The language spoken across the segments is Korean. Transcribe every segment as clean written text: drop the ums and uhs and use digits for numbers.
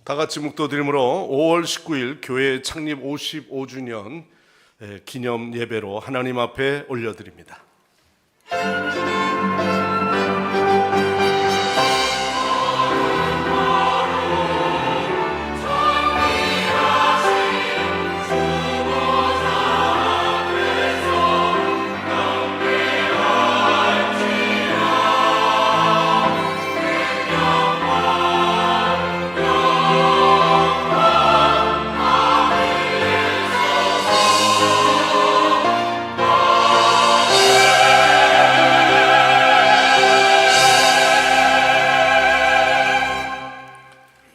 다 같이 묵도드림으로 5월 19일 교회 창립 55주년 기념 예배로 하나님 앞에 올려드립니다.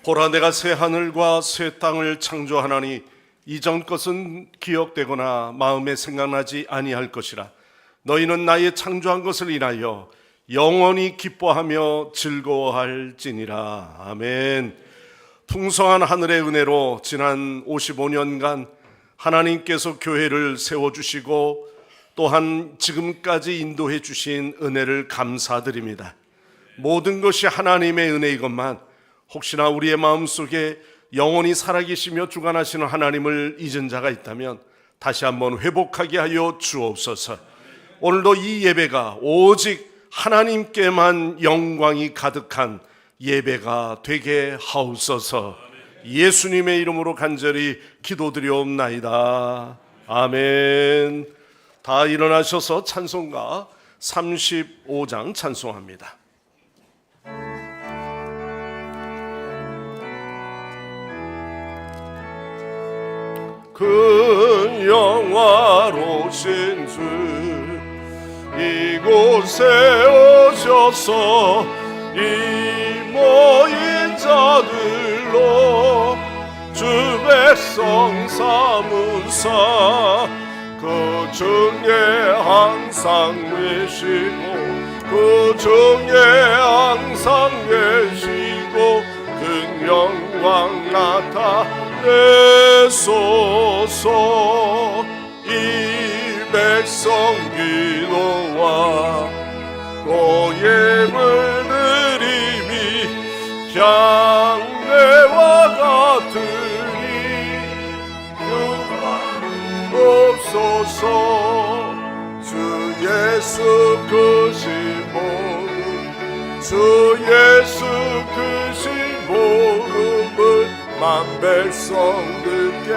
보라, 내가 새 하늘과 새 땅을 창조하나니 이전 것은 기억되거나 마음에 생각나지 아니할 것이라. 너희는 나의 창조한 것을 인하여 영원히 기뻐하며 즐거워할지니라. 아멘. 풍성한 하늘의 은혜로 지난 55년간 하나님께서 교회를 세워주시고 또한 지금까지 인도해 주신 은혜를 감사드립니다. 모든 것이 하나님의 은혜이건만 혹시나 우리의 마음속에 영원히 살아계시며 주관하시는 하나님을 잊은 자가 있다면 다시 한번 회복하게 하여 주옵소서. 오늘도 이 예배가 오직 하나님께만 영광이 가득한 예배가 되게 하옵소서. 예수님의 이름으로 간절히 기도드리옵나이다. 아멘. 다 일어나셔서 찬송가 35장 찬송합니다. 그 영화로우신 주 이곳에 오셔서 이 모인 자들로 주 백성 삼으사 그 중에 항상 계시고 그 중에 항상 계시고 그 영광 나타내소서. 이 백성 기도와 고예물 드림이 향내와 같으니 없소서. 주 예수 크신 복음 주 예수 크신 복음을 만 백성들께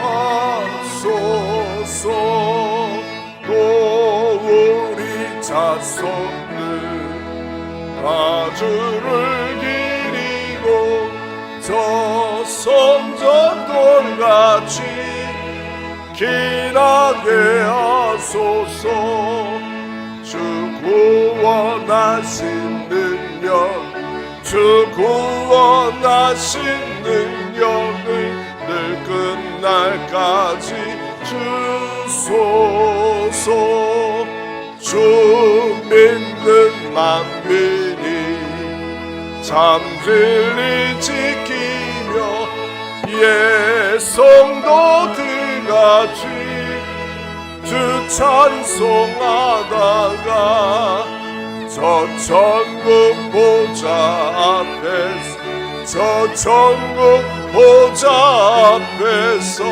하소서. 또 우리 자손들 다 주를 기리고 저 성전돌같이 길하게 하소서. 주 구원하신 능력 주 구원하신 능력을 늘 끝날까지 주소서. 주 믿는 만민이 참 진리 지키며 예성도들같이 주 찬송하다가 저 천국 보좌 앞에서 저 천국 보좌 앞에서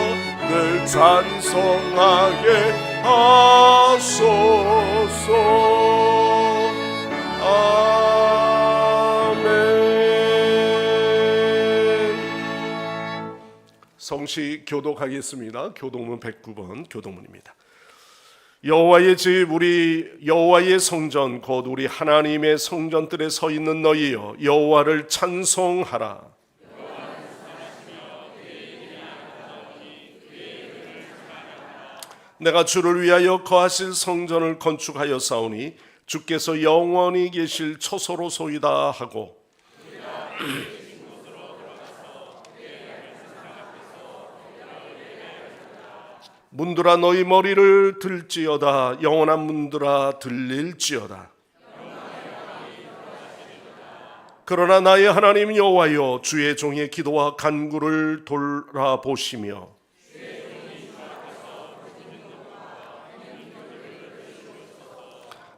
늘 찬송하게 하소서. 아멘. 성시 교독하겠습니다. 교독문 109번 교독문입니다. 여호와의 집 우리 여호와의 성전 곧 우리 하나님의 성전들에 서 있는 너희여 여호와를 찬송하라. 내가 주를 위하여 거하실 성전을 건축하여 싸우니 주께서 영원히 계실 처소로소이다 하고 문들아 너희 머리를 들지어다. 영원한 문들아 들릴지어다. 그러나 나의 하나님 여호와여 주의 종의 기도와 간구를 돌아보시며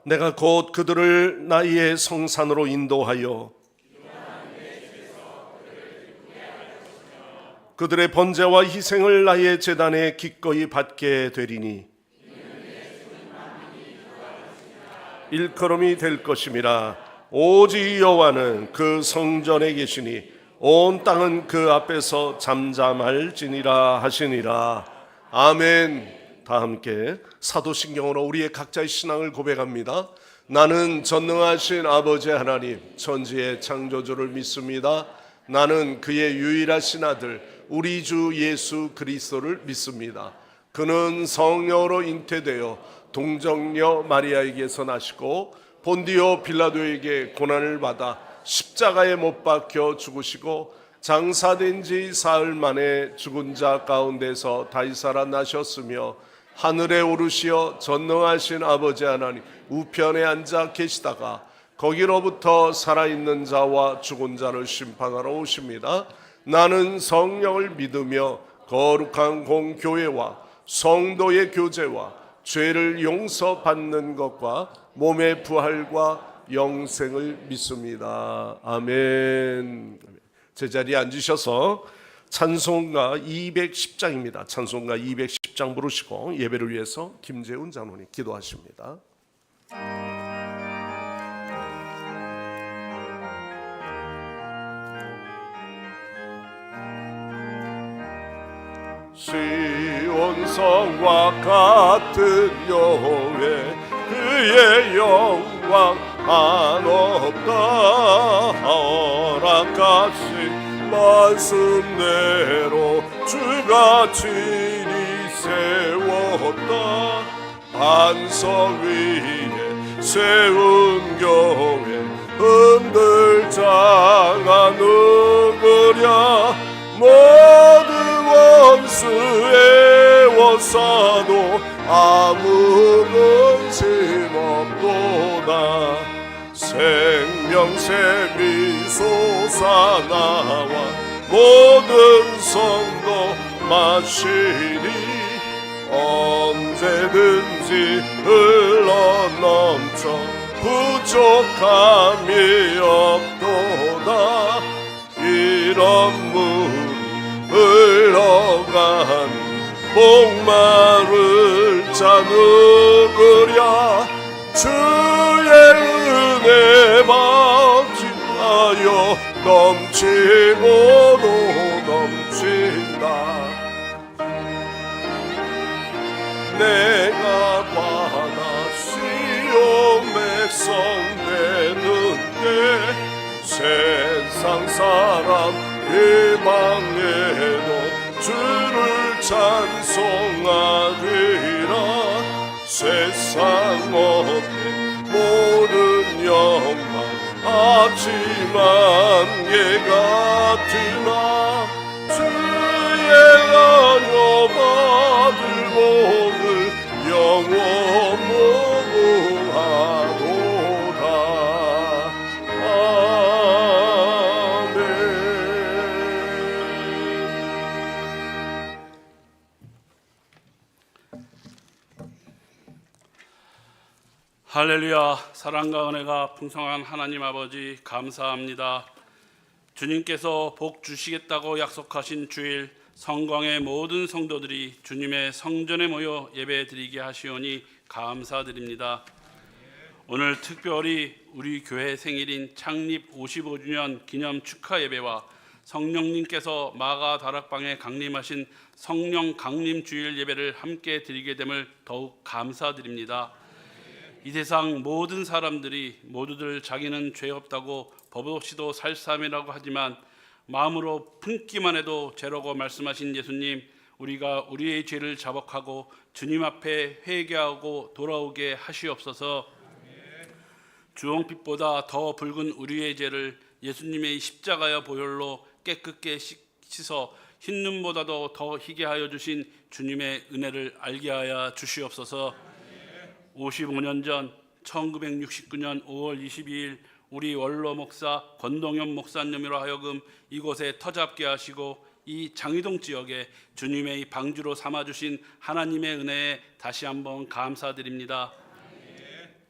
내가 곧 그들을 나의 성산으로 인도하여 그들의 번제와 희생을 나의 제단에 기꺼이 받게 되리니 일컬음이 될 것임이라. 오직 여호와는 그 성전에 계시니 온 땅은 그 앞에서 잠잠할지니라 하시니라. 아멘. 다 함께 사도신경으로 우리의 각자의 신앙을 고백합니다. 나는 전능하신 아버지 하나님 천지의 창조주를 믿습니다. 나는 그의 유일하신 아들 우리 주 예수 그리스도를 믿습니다. 그는 성령으로 잉태되어 동정녀 마리아에게서 나시고 본디오 빌라도에게 고난을 받아 십자가에 못 박혀 죽으시고 장사된 지 사흘 만에 죽은 자 가운데서 다시 살아나셨으며 하늘에 오르시어 전능하신 아버지 하나님 우편에 앉아 계시다가 거기로부터 살아있는 자와 죽은 자를 심판하러 오십니다. 나는 성령을 믿으며 거룩한 공교회와 성도의 교제와 죄를 용서받는 것과 몸의 부활과 영생을 믿습니다. 아멘. 제자리에 앉으셔서 찬송가 210장입니다. 찬송가 210장 부르시고 예배를 위해서 김재훈 장로님 기도하십니다. 시온성과 같은 여호와의 그의 영광 한없다. 허락하신 말씀대로 주가 친히 세웠다. 반석 위에 세운 교회 흔들자가 누구랴. 모든 원수의 원사도 아무 근심 없도다. 생명샘이 솟아나와 모든 성도 마시니 언제든지 흘러넘쳐 부족함이 없도다. 이런 물이 흘러가니 목마를 자 누구랴. 주의 은혜 받지하여 넘치고도 넘친다. 내가 받아 시온 백성 되는데 세상 사람 이방에도 주를 찬송하리라. 세상 없는 모든 영광 하지만 예 같으나 주의 은혜 받을 복을 영원 무궁하도다. 아멘. 할렐루야. 사랑과 은혜가 풍성한 하나님 아버지 감사합니다. 주님께서 복 주시겠다고 약속하신 주일 성광의 모든 성도들이 주님의 성전에 모여 예배드리게 하시오니 감사드립니다. 오늘 특별히 우리 교회 생일인 창립 55주년 기념 축하 예배와 성령님께서 마가 다락방에 강림하신 성령 강림 주일 예배를 함께 드리게 됨을 더욱 감사드립니다. 이 세상 모든 사람들이 모두들 자기는 죄 없다고 법 없이도 살 사람이라고 하지만 마음으로 품기만 해도 죄라고 말씀하신 예수님, 우리가 우리의 죄를 자복하고 주님 앞에 회개하고 돌아오게 하시옵소서. 주홍빛보다 더 붉은 우리의 죄를 예수님의 십자가의 보혈로 깨끗게 씻어 흰 눈보다도 더 희게 하여 주신 주님의 은혜를 알게 하여 주시옵소서. 55년 전 1969년 5월 22일 우리 원로 목사 권동현 목사님으로 하여금 이곳에 터잡게 하시고 이 장위동 지역에 주님의 방주로 삼아주신 하나님의 은혜에 다시 한번 감사드립니다.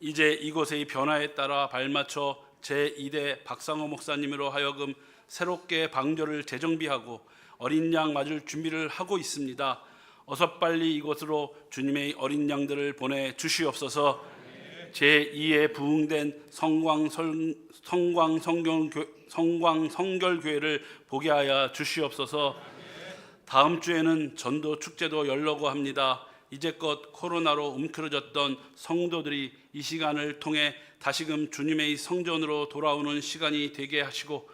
이제 이곳의 변화에 따라 발맞춰 제2대 박상호 목사님으로 하여금 새롭게 방주를 재정비하고 어린 양 맞을 준비를 하고 있습니다. 어서 빨리 이곳으로 주님의 어린 양들을 보내 주시옵소서. 제2의 부흥된 성광성결교회를 보게 하여 주시옵소서. 다음 주에는 전도 축제도 열려고 합니다. 이제껏 코로나로 움츠러졌던 성도들이 이 시간을 통해 다시금 주님의 성전으로 돌아오는 시간이 되게 하시고,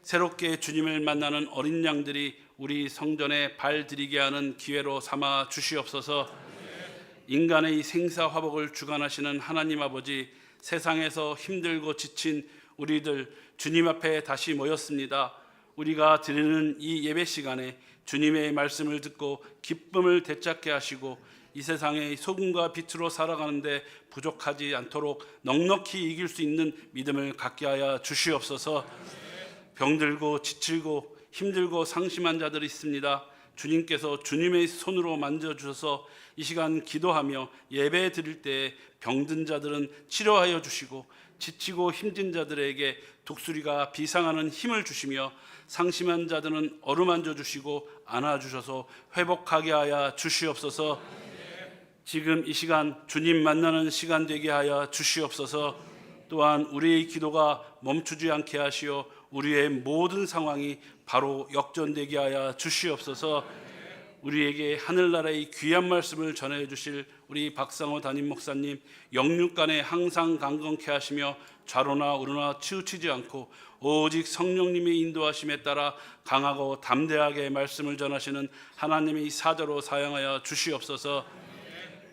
새롭게 주님을 만나는 어린 양들이 우리 성전에 발 들이게 하는 기회로 삼아 주시옵소서. 인간의 생사화복을 주관하시는 하나님 아버지, 세상에서 힘들고 지친 우리들 주님 앞에 다시 모였습니다. 우리가 드리는 이 예배 시간에 주님의 말씀을 듣고 기쁨을 되찾게 하시고, 이 세상의 소금과 빛으로 살아가는데 부족하지 않도록 넉넉히 이길 수 있는 믿음을 갖게 하여 주시옵소서. 병들고 지치고 힘들고 상심한 자들이 있습니다. 주님께서 주님의 손으로 만져주셔서 이 시간 기도하며 예배 드릴 때 병든 자들은 치료하여 주시고, 지치고 힘든 자들에게 독수리가 비상하는 힘을 주시며, 상심한 자들은 어루만져 주시고 안아주셔서 회복하게 하여 주시옵소서. 지금 이 시간 주님 만나는 시간 되게 하여 주시옵소서. 또한 우리의 기도가 멈추지 않게 하시어 우리의 모든 상황이 바로 역전되게 하여 주시옵소서. 우리에게 하늘나라의 귀한 말씀을 전해 주실 우리 박상호 담임 목사님, 영육간에 항상 강건케 하시며 좌로나 우로나 치우치지 않고 오직 성령님의 인도하심에 따라 강하고 담대하게 말씀을 전하시는 하나님의 사자로 사용하여 주시옵소서.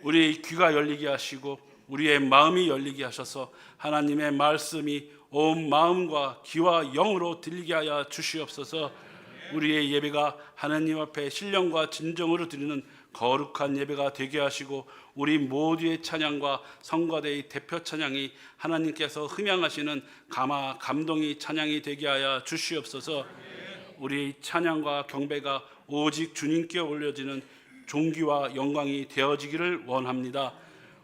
우리의 귀가 열리게 하시고 우리의 마음이 열리게 하셔서 하나님의 말씀이 온 마음과 귀와 영으로 들리게 하여 주시옵소서. 우리의 예배가 하나님 앞에 신령과 진정으로 드리는 거룩한 예배가 되게 하시고, 우리 모두의 찬양과 성가대의 대표 찬양이 하나님께서 흠양하시는 감화 감동의 찬양이 되게 하여 주시옵소서. 우리의 찬양과 경배가 오직 주님께 올려지는 존귀와 영광이 되어지기를 원합니다.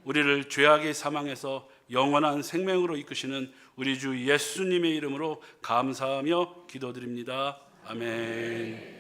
우리를 죄악의 사망에서 영원한 생명으로 이끄시는 우리 주 예수님의 이름으로 감사하며 기도드립니다. 아멘.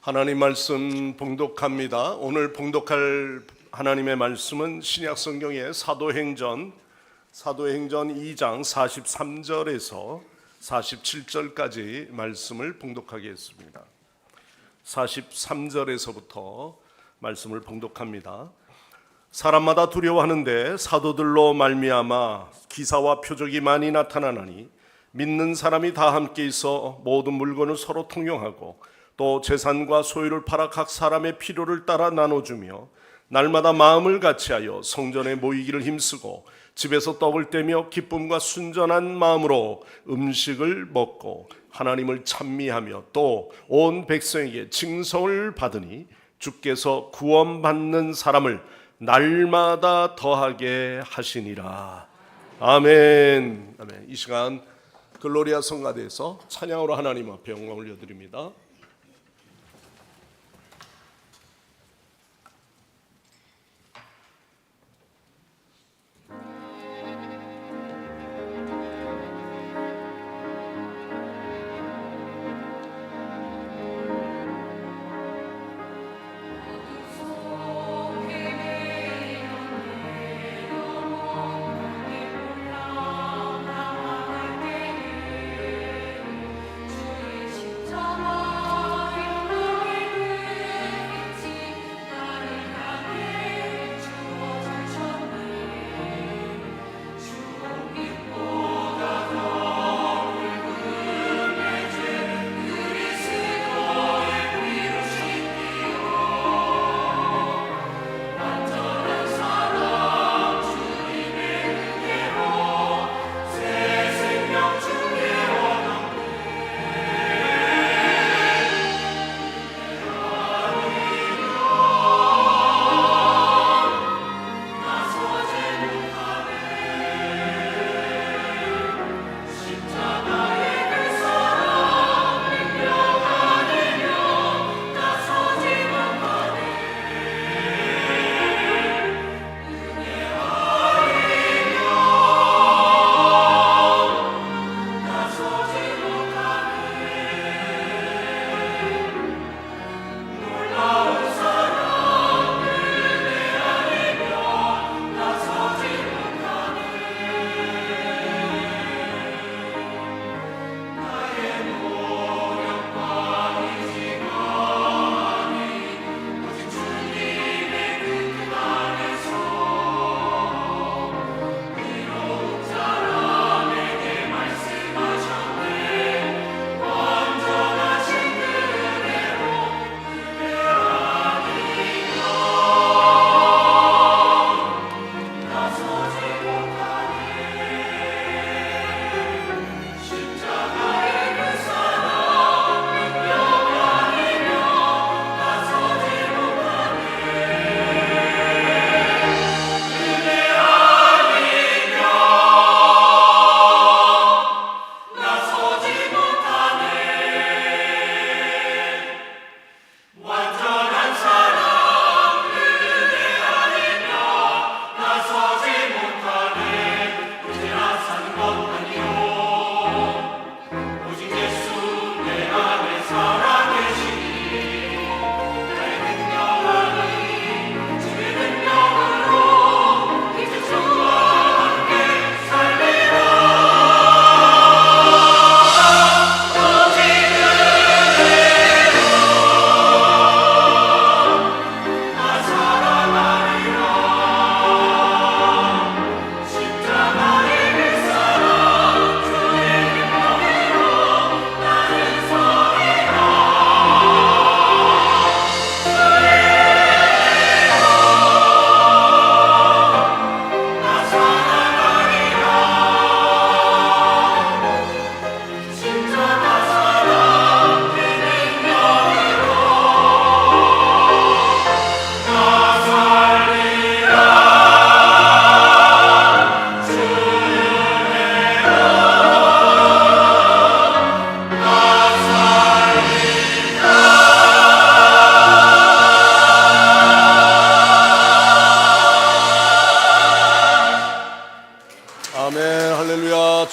하나님 말씀 봉독합니다. 오늘 봉독할 하나님의 말씀은 신약 성경의 사도행전 2장 43절에서 47절까지 말씀을 봉독하겠습니다. 43절에서부터 말씀을 봉독합니다. 사람마다 두려워하는데 사도들로 말미암아 기사와 표적이 많이 나타나나니, 믿는 사람이 다 함께 있어 모든 물건을 서로 통용하고 또 재산과 소유를 팔아 각 사람의 필요를 따라 나눠주며 날마다 마음을 같이하여 성전에 모이기를 힘쓰고 집에서 떡을 떼며 기쁨과 순전한 마음으로 음식을 먹고 하나님을 찬미하며 또 온 백성에게 칭송을 받으니, 주께서 구원받는 사람을 날마다 더하게 하시니라. 아멘. 아멘. 이 시간 글로리아 성가대에서 찬양으로 하나님 앞에 영광 올려드립니다. 주의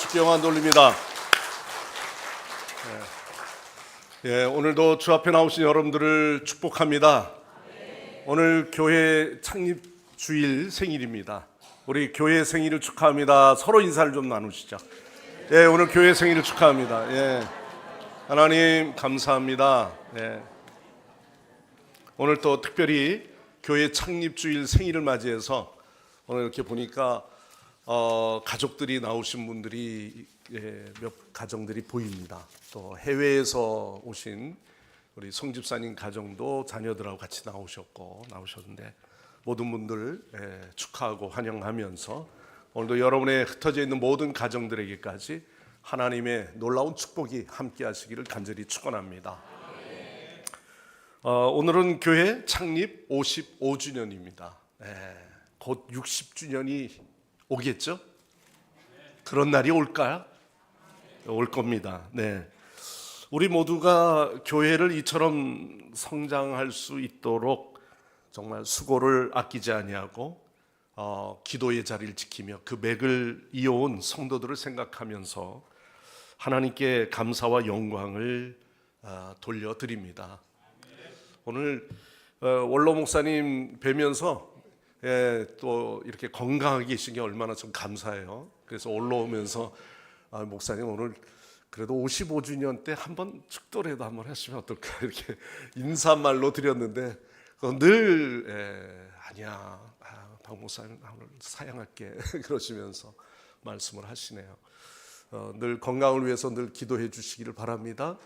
주께 영광 돌립니다. 예, 오늘도 주 앞에 나오신 여러분들을 축복합니다. 오늘 교회 창립 주일 생일입니다. 우리 교회 생일을 축하합니다. 서로 인사를 좀 나누시죠. 예, 오늘 교회 생일을 축하합니다. 예, 하나님 감사합니다. 예, 오늘 또 특별히 교회 창립 주일 생일을 맞이해서 오늘 이렇게 보니까 가족들이 나오신 분들이 몇 가정들이 보입니다. 또 해외에서 오신 우리 송 집사님 가정도 자녀들하고 같이 나오셨는데 모든 분들 축하하고 환영하면서 오늘도 여러분의 흩어져 있는 모든 가정들에게까지 하나님의 놀라운 축복이 함께 하시기를 간절히 축원합니다. 오늘은 교회 창립 55주년입니다. 곧 60주년이 오겠죠? 그런 날이 올까요? 올 겁니다. 네. 우리 모두가 교회를 이처럼 성장할 수 있도록 정말 수고를 아끼지 아니하고 기도의 자리를 지키며 그 맥을 이어온 성도들을 생각하면서 하나님께 감사와 영광을 돌려드립니다. 오늘 원로 목사님 뵈면서 또 이렇게 건강하게 계신 게 얼마나 좀 감사해요. 그래서 올라오면서 목사님 오늘 그래도 55주년 때 한번 축도라도 한번 하시면 어떨까 이렇게 인사말로 드렸는데 늘 아니야 박 목사님 오늘 사양할게 그러시면서 말씀을 하시네요. 늘 건강을 위해서 늘 기도해 주시기를 바랍니다.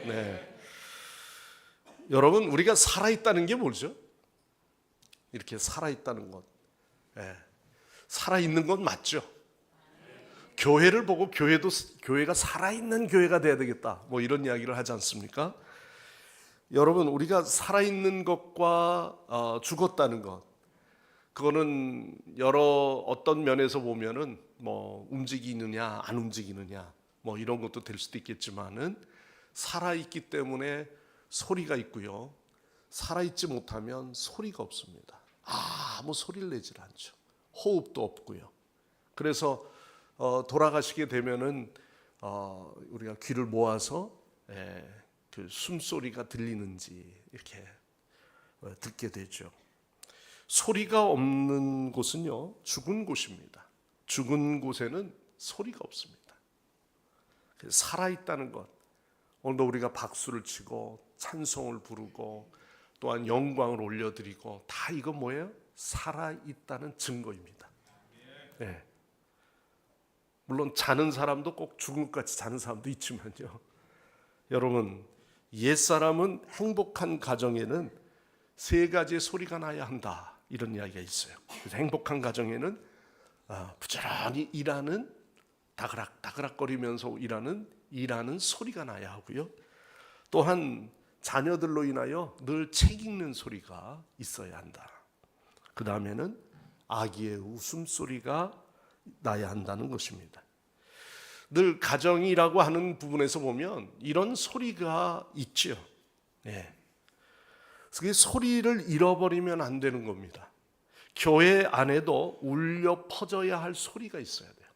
네. 여러분 우리가 살아있다는 게 뭐죠? 이렇게 살아있다는 것, 살아있는 건 맞죠? 교회를 보고 교회가 살아있는 교회가 돼야 되겠다 뭐 이런 이야기를 하지 않습니까? 여러분 우리가 살아있는 것과 죽었다는 것 그거는 여러 어떤 면에서 보면은 뭐 움직이느냐 안 움직이느냐 뭐 이런 것도 될 수도 있겠지만은 살아있기 때문에 소리가 있고요 살아있지 못하면 소리가 없습니다. 아무 소리를 내질 않죠. 호흡도 없고요. 그래서 돌아가시게 되면은 우리가 귀를 모아서 그 숨소리가 들리는지 이렇게 듣게 되죠. 소리가 없는 곳은요 죽은 곳입니다. 죽은 곳에는 소리가 없습니다. 살아있다는 것 오늘도 우리가 박수를 치고 찬송을 부르고 또한 영광을 올려드리고 다 이건 뭐예요? 살아있다는 증거입니다. 네. 물론 자는 사람도 꼭 죽은 것 같이 자는 사람도 있지만요. 여러분 옛사람은 행복한 가정에는 세 가지의 소리가 나야 한다 이런 이야기가 있어요. 그래서 행복한 가정에는 부지런히 일하는 다그락거리면서 일하는 소리가 나야 하고요. 또한 자녀들로 인하여 늘 책 읽는 소리가 있어야 한다. 그 다음에는 아기의 웃음소리가 나야 한다는 것입니다. 늘 가정이라고 하는 부분에서 보면 이런 소리가 있죠. 그 소리를 잃어버리면 안 되는 겁니다. 교회 안에도 울려 퍼져야 할 소리가 있어야 돼요.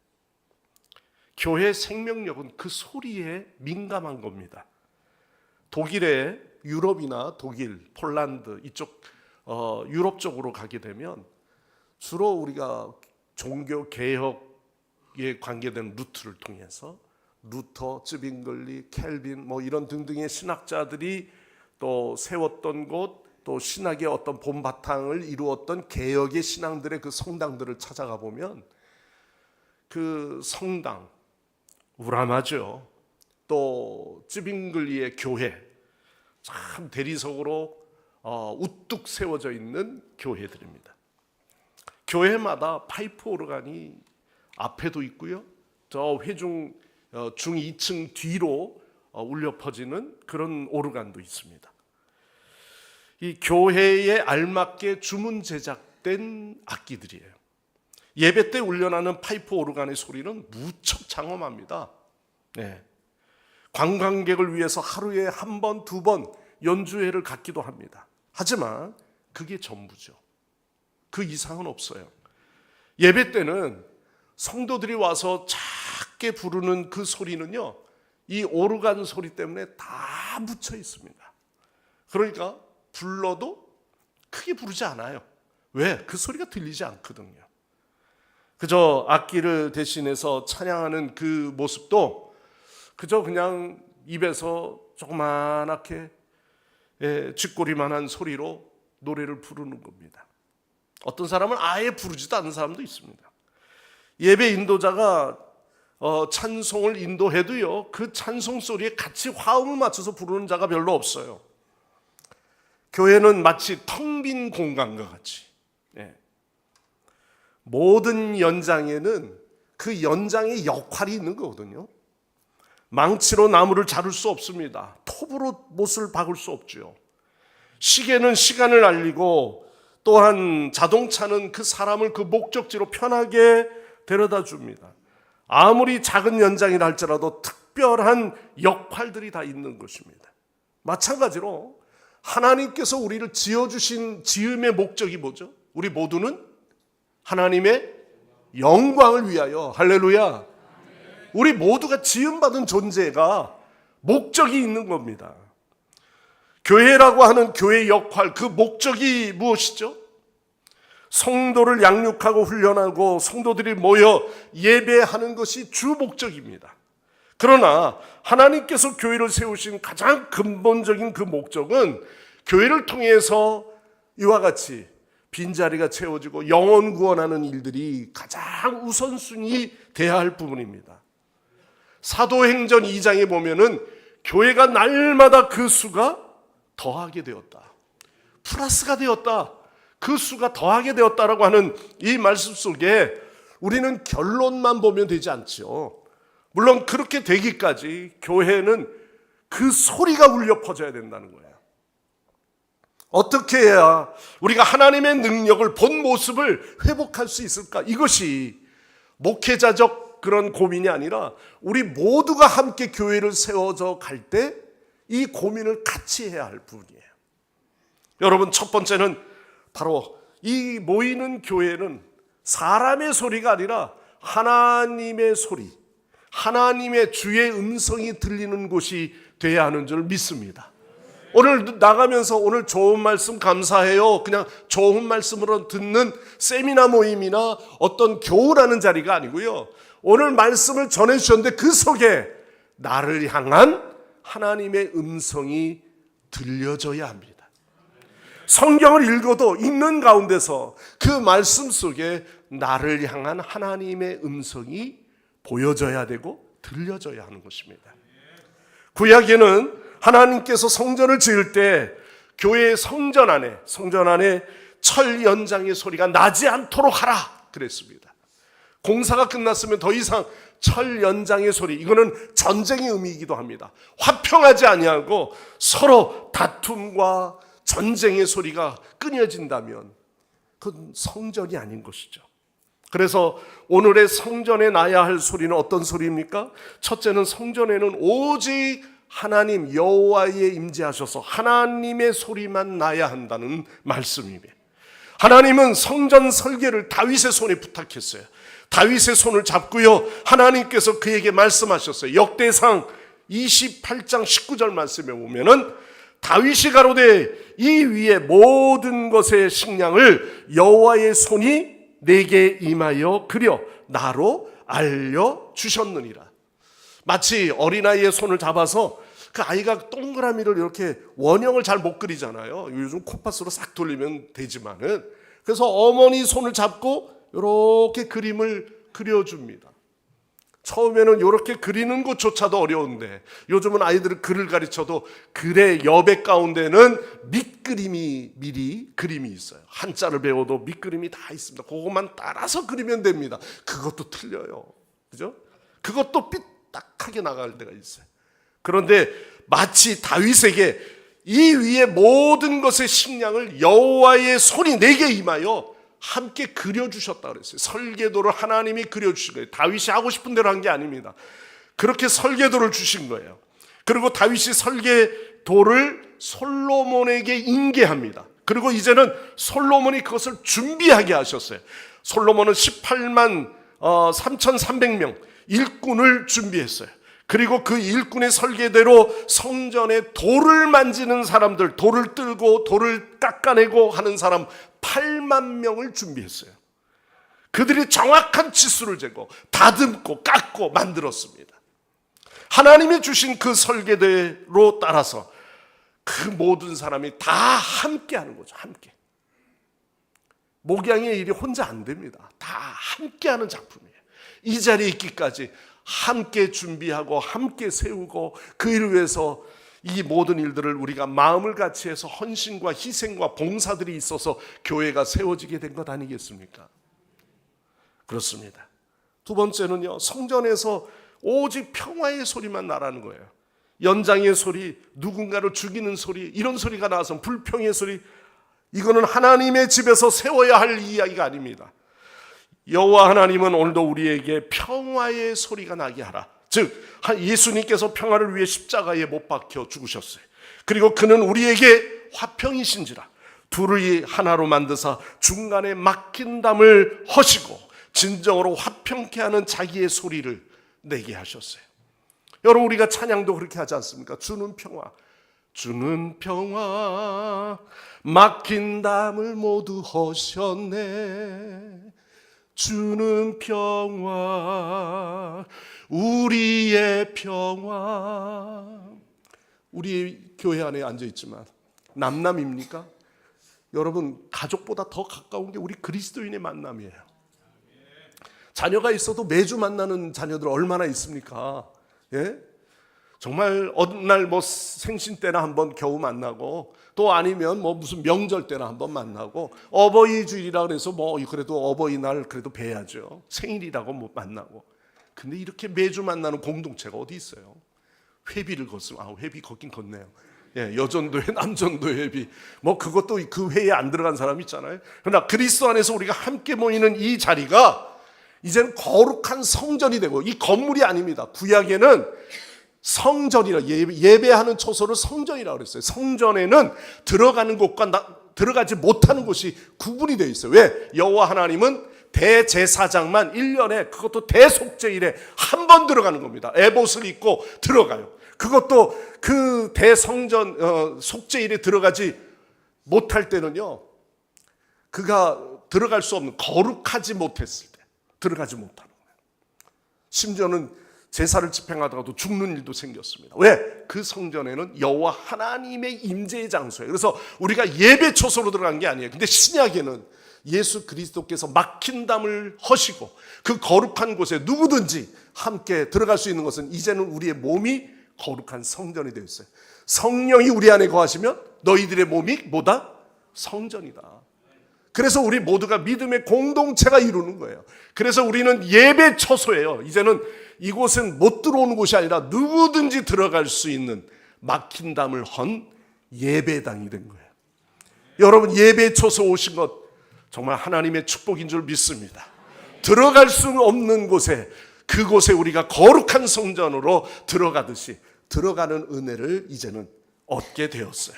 교회 생명력은 그 소리에 민감한 겁니다. 독일의 유럽이나 독일, 폴란드 이쪽 유럽 쪽으로 가게 되면 주로 우리가 종교 개혁에 관계된 루트를 통해서 루터, 쯔빙글리, 켈빈 뭐 이런 등등의 신학자들이 또 세웠던 곳, 또 신학의 어떤 본바탕을 이루었던 개혁의 신앙들의 그 성당들을 찾아가 보면 그 성당 우람하죠. 또 쯔빙글리의 교회 참 대리석으로 우뚝 세워져 있는 교회들입니다. 교회마다 파이프 오르간이 앞에도 있고요. 저 회중 중 2층 뒤로 울려 퍼지는 그런 오르간도 있습니다. 이 교회에 알맞게 주문 제작된 악기들이에요. 예배 때 울려나는 파이프 오르간의 소리는 무척 장엄합니다. 관광객을 위해서 하루에 한 번, 두 번 연주회를 갖기도 합니다. 하지만 그게 전부죠. 그 이상은 없어요. 예배 때는 성도들이 와서 크게 부르는 그 소리는요, 이 오르간 소리 때문에 다 묻혀 있습니다. 그러니까 불러도 크게 부르지 않아요. 왜? 그 소리가 들리지 않거든요. 그저 악기를 대신해서 찬양하는 그 모습도 그저 그냥 입에서 조그만하게 쥐꼬리만한 소리로 노래를 부르는 겁니다. 어떤 사람은 아예 부르지도 않는 사람도 있습니다. 예배 인도자가 찬송을 인도해도요, 그 찬송 소리에 같이 화음을 맞춰서 부르는 자가 별로 없어요. 교회는 마치 텅 빈 공간과 같이 모든 연장에는 그 연장의 역할이 있는 거거든요. 망치로 나무를 자를 수 없습니다. 톱으로 못을 박을 수 없죠. 시계는 시간을 알리고, 또한 자동차는 그 사람을 그 목적지로 편하게 데려다 줍니다. 아무리 작은 연장이라 할지라도 특별한 역할들이 다 있는 것입니다. 마찬가지로 하나님께서 우리를 지어주신 지음의 목적이 뭐죠? 우리 모두는 하나님의 영광을 위하여, 할렐루야, 우리 모두가 지음받은 존재가 목적이 있는 겁니다. 교회라고 하는 교회의 역할, 그 목적이 무엇이죠? 성도를 양육하고 훈련하고 성도들이 모여 예배하는 것이 주 목적입니다. 그러나 하나님께서 교회를 세우신 가장 근본적인 그 목적은 교회를 통해서 이와 같이 빈자리가 채워지고 영혼 구원하는 일들이 가장 우선순위 돼야 할 부분입니다. 사도행전 2장에 보면은 교회가 날마다 그 수가 더하게 되었다, 플러스가 되었다, 그 수가 더하게 되었다라고 하는 이 말씀 속에 우리는 결론만 보면 되지 않죠. 물론 그렇게 되기까지 교회는 그 소리가 울려 퍼져야 된다는 거예요. 어떻게 해야 우리가 하나님의 능력을 본 모습을 회복할 수 있을까? 이것이 목회자적 그런 고민이 아니라 우리 모두가 함께 교회를 세워져 갈 때 이 고민을 같이 해야 할 부분이에요. 여러분, 첫 번째는 바로 이 모이는 교회는 사람의 소리가 아니라 하나님의 소리, 하나님의 주의 음성이 들리는 곳이 돼야 하는 줄 믿습니다. 오늘 나가면서 오늘 좋은 말씀 감사해요, 그냥 좋은 말씀으로 듣는 세미나 모임이나 어떤 교우라는 자리가 아니고요, 오늘 말씀을 전해주셨는데 그 속에 나를 향한 하나님의 음성이 들려져야 합니다. 성경을 읽어도 읽는 가운데서 그 말씀 속에 나를 향한 하나님의 음성이 보여져야 되고 들려져야 하는 것입니다. 구약에는 하나님께서 성전을 지을 때 교회의 성전 안에 철 연장의 소리가 나지 않도록 하라 그랬습니다. 공사가 끝났으면 더 이상 철 연장의 소리, 이거는 전쟁의 의미이기도 합니다. 화평하지 아니하고 서로 다툼과 전쟁의 소리가 끊어진다면 그건 성전이 아닌 것이죠. 그래서 오늘의 성전에 나야 할 소리는 어떤 소리입니까? 첫째는 성전에는 오직 하나님 여호와에 임재하셔서 하나님의 소리만 나야 한다는 말씀입니다. 하나님은 성전 설계를 다윗의 손에 부탁했어요. 다윗의 손을 잡고요, 하나님께서 그에게 말씀하셨어요. 역대상 28장 19절 말씀에 보면은 다윗이 가로되 이 위에 모든 것의 식량을 여호와의 손이 내게 임하여 그려 나로 알려주셨느니라. 마치 어린아이의 손을 잡아서 그 아이가 동그라미를 이렇게 원형을 잘 못 그리잖아요. 요즘 콤파스로 싹 돌리면 되지만은, 그래서 어머니 손을 잡고 이렇게 그림을 그려줍니다. 처음에는 이렇게 그리는 것조차도 어려운데 요즘은 아이들은 글을 가르쳐도 글의 여백 가운데는 밑그림이 미리 그림이 있어요. 한자를 배워도 밑그림이 다 있습니다. 그것만 따라서 그리면 됩니다. 그것도 틀려요. 그죠? 그것도 삐딱하게 나갈 때가 있어요. 그런데 마치 다윗에게 이 위에 모든 것의 식량을 여호와의 손이 내게 임하여 함께 그려주셨다 그랬어요. 설계도를 하나님이 그려주신 거예요. 다윗이 하고 싶은 대로 한 게 아닙니다. 그렇게 설계도를 주신 거예요. 그리고 다윗이 설계도를 솔로몬에게 인계합니다. 그리고 이제는 솔로몬이 그것을 준비하게 하셨어요. 솔로몬은 18만 3,300명, 일꾼을 준비했어요. 그리고 그 일꾼의 설계대로 성전에 돌을 만지는 사람들, 돌을 들고 돌을 깎아내고 하는 사람 8만 명을 준비했어요. 그들이 정확한 치수를 재고 다듬고 깎고 만들었습니다. 하나님이 주신 그 설계대로 따라서 그 모든 사람이 다 함께 하는 거죠. 함께. 목양의 일이 혼자 안 됩니다. 다 함께 하는 작품이에요. 이 자리에 있기까지 함께 준비하고 함께 세우고 그 일을 위해서 이 모든 일들을 우리가 마음을 같이 해서 헌신과 희생과 봉사들이 있어서 교회가 세워지게 된 것 아니겠습니까? 그렇습니다. 두 번째는요, 성전에서 오직 평화의 소리만 나라는 거예요. 연장의 소리, 누군가를 죽이는 소리, 이런 소리가 나와서 불평의 소리, 이거는 하나님의 집에서 세워야 할 이야기가 아닙니다. 여호와 하나님은 오늘도 우리에게 평화의 소리가 나게 하라. 즉 예수님께서 평화를 위해 십자가에 못 박혀 죽으셨어요. 그리고 그는 우리에게 화평이신지라 둘이 하나로 만드사 중간에 막힌 담을 허시고 진정으로 화평케 하는 자기의 소리를 내게 하셨어요. 여러분, 우리가 찬양도 그렇게 하지 않습니까? 주는 평화, 주는 평화, 막힌 담을 모두 허셨네. 주는 평화, 우리의 평화. 우리 교회 안에 앉아있지만 남남입니까? 여러분, 가족보다 더 가까운 게 우리 그리스도인의 만남이에요. 자녀가 있어도 매주 만나는 자녀들 얼마나 있습니까? 예? 정말 어느 날 뭐 생신 때나 한번 겨우 만나고, 또 아니면 뭐 무슨 명절 때나 한번 만나고, 어버이 주일이라 그래서 뭐 그래도 어버이날 그래도 뵈야죠. 생일이라고 뭐 만나고. 근데 이렇게 매주 만나는 공동체가 어디 있어요? 회비를 걷으면, 회비 걷긴 걷네요. 예, 여전도회, 남전도회 회비, 뭐 그것도 그 회에 안 들어간 사람 있잖아요. 그러나 그리스도 안에서 우리가 함께 모이는 이 자리가 이제는 거룩한 성전이 되고, 이 건물이 아닙니다. 구약에는 성전이라, 예배하는 초소를 성전이라고 그랬어요. 성전에는 들어가는 곳과 들어가지 못하는 곳이 구분이 되어 있어요. 왜? 여호와 하나님은 대제사장만 1년에, 그것도 대속죄일에 한 번 들어가는 겁니다. 에봇을 입고 들어가요. 그것도 그 대성전 속죄일에 들어가지 못할 때는요, 그가 들어갈 수 없는, 거룩하지 못했을 때 들어가지 못하는 거예요. 심지어는 제사를 집행하다가도 죽는 일도 생겼습니다. 왜? 그 성전에는 여호와 하나님의 임재의 장소예요. 그래서 우리가 예배 초소로 들어간 게 아니에요. 근데 신약에는 예수 그리스도께서 막힌 담을 허시고 그 거룩한 곳에 누구든지 함께 들어갈 수 있는 것은 이제는 우리의 몸이 거룩한 성전이 되어 있어요. 성령이 우리 안에 거하시면 너희들의 몸이 뭐다? 성전이다. 그래서 우리 모두가 믿음의 공동체가 이루는 거예요. 그래서 우리는 예배 처소예요. 이제는 이곳은 못 들어오는 곳이 아니라 누구든지 들어갈 수 있는 막힌 담을 헌 예배당이 된 거예요. 여러분, 예배 처소 오신 것 정말 하나님의 축복인 줄 믿습니다. 들어갈 수 없는 곳에, 그곳에 우리가 거룩한 성전으로 들어가듯이 들어가는 은혜를 이제는 얻게 되었어요.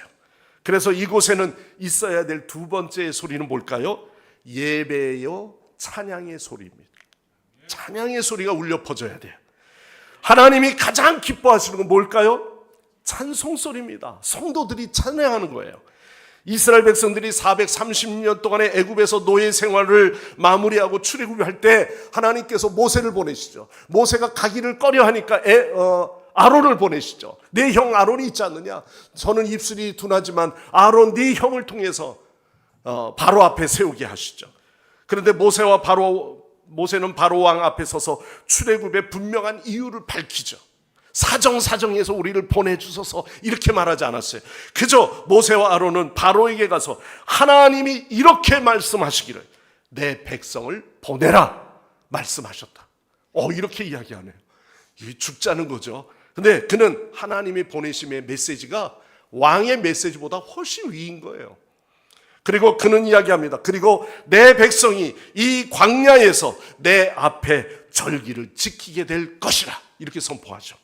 그래서 이곳에는 있어야 될 두 번째 소리는 뭘까요? 예배요 찬양의 소리입니다. 찬양의 소리가 울려 퍼져야 돼요. 하나님이 가장 기뻐하시는 건 뭘까요? 찬송 소리입니다. 성도들이 찬양하는 거예요. 이스라엘 백성들이 430년 동안의 애굽에서 노예 생활을 마무리하고 출애굽할 때 하나님께서 모세를 보내시죠. 모세가 가기를 꺼려하니까 아론을 보내시죠. 내 형 아론이 있지 않느냐? 저는 입술이 둔하지만 아론 네 형을 통해서 바로 앞에 세우게 하시죠. 그런데 모세는 바로 왕 앞에 서서 출애굽의 분명한 이유를 밝히죠. 사정사정해서 우리를 보내주셔서 이렇게 말하지 않았어요. 그저 모세와 아론은 바로에게 가서 하나님이 이렇게 말씀하시기를 내 백성을 보내라 말씀하셨다. 이렇게 이야기하네요. 죽자는 거죠. 근데 그는 하나님의 보내심의 메시지가 왕의 메시지보다 훨씬 위인 거예요. 그리고 그는 이야기합니다. 그리고 내 백성이 이 광야에서 내 앞에 절기를 지키게 될 것이라 이렇게 선포하죠.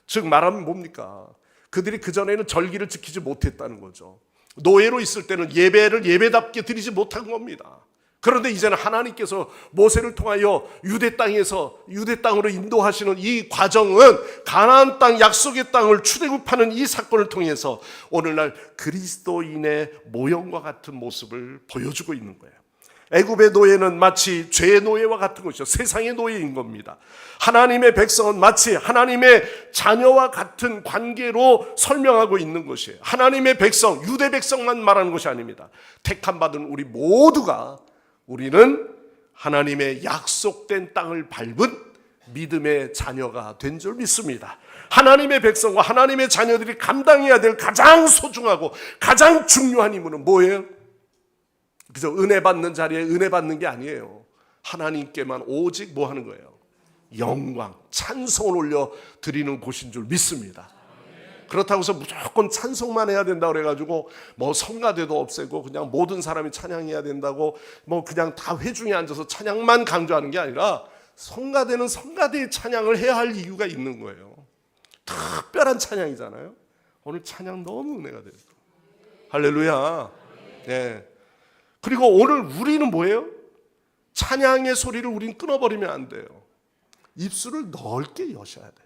즉 말하면 뭡니까? 그들이 그전에는 절기를 지키지 못했다는 거죠. 노예로 있을 때는 예배를 예배답게 드리지 못한 겁니다. 그런데 이제는 하나님께서 모세를 통하여 유대 땅으로 인도하시는 이 과정은 가나안 땅, 약속의 땅을 출애굽하는 이 사건을 통해서 오늘날 그리스도인의 모형과 같은 모습을 보여주고 있는 거예요. 애굽의 노예는 마치 죄의 노예와 같은 것이죠. 세상의 노예인 겁니다. 하나님의 백성은 마치 하나님의 자녀와 같은 관계로 설명하고 있는 것이에요. 하나님의 백성, 유대 백성만 말하는 것이 아닙니다. 택함 받은 우리 모두가, 우리는 하나님의 약속된 땅을 밟은 믿음의 자녀가 된 줄 믿습니다. 하나님의 백성과 하나님의 자녀들이 감당해야 될 가장 소중하고 가장 중요한 임무는 뭐예요? 그저 은혜 받는 자리에 은혜 받는 게 아니에요. 하나님께만 오직 뭐 하는 거예요? 영광, 찬송을 올려 드리는 곳인 줄 믿습니다. 그렇다고 해서 무조건 찬송만 해야 된다고 그래가지고 뭐 성가대도 없애고 그냥 모든 사람이 찬양해야 된다고 뭐 그냥 다 회중에 앉아서 찬양만 강조하는 게 아니라, 성가대는 성가대의 찬양을 해야 할 이유가 있는 거예요. 특별한 찬양이잖아요. 오늘 찬양 너무 은혜가 돼요. 할렐루야. 네. 그리고 오늘 우리는 뭐예요? 찬양의 소리를 우린 끊어버리면 안 돼요. 입술을 넓게 여셔야 돼요.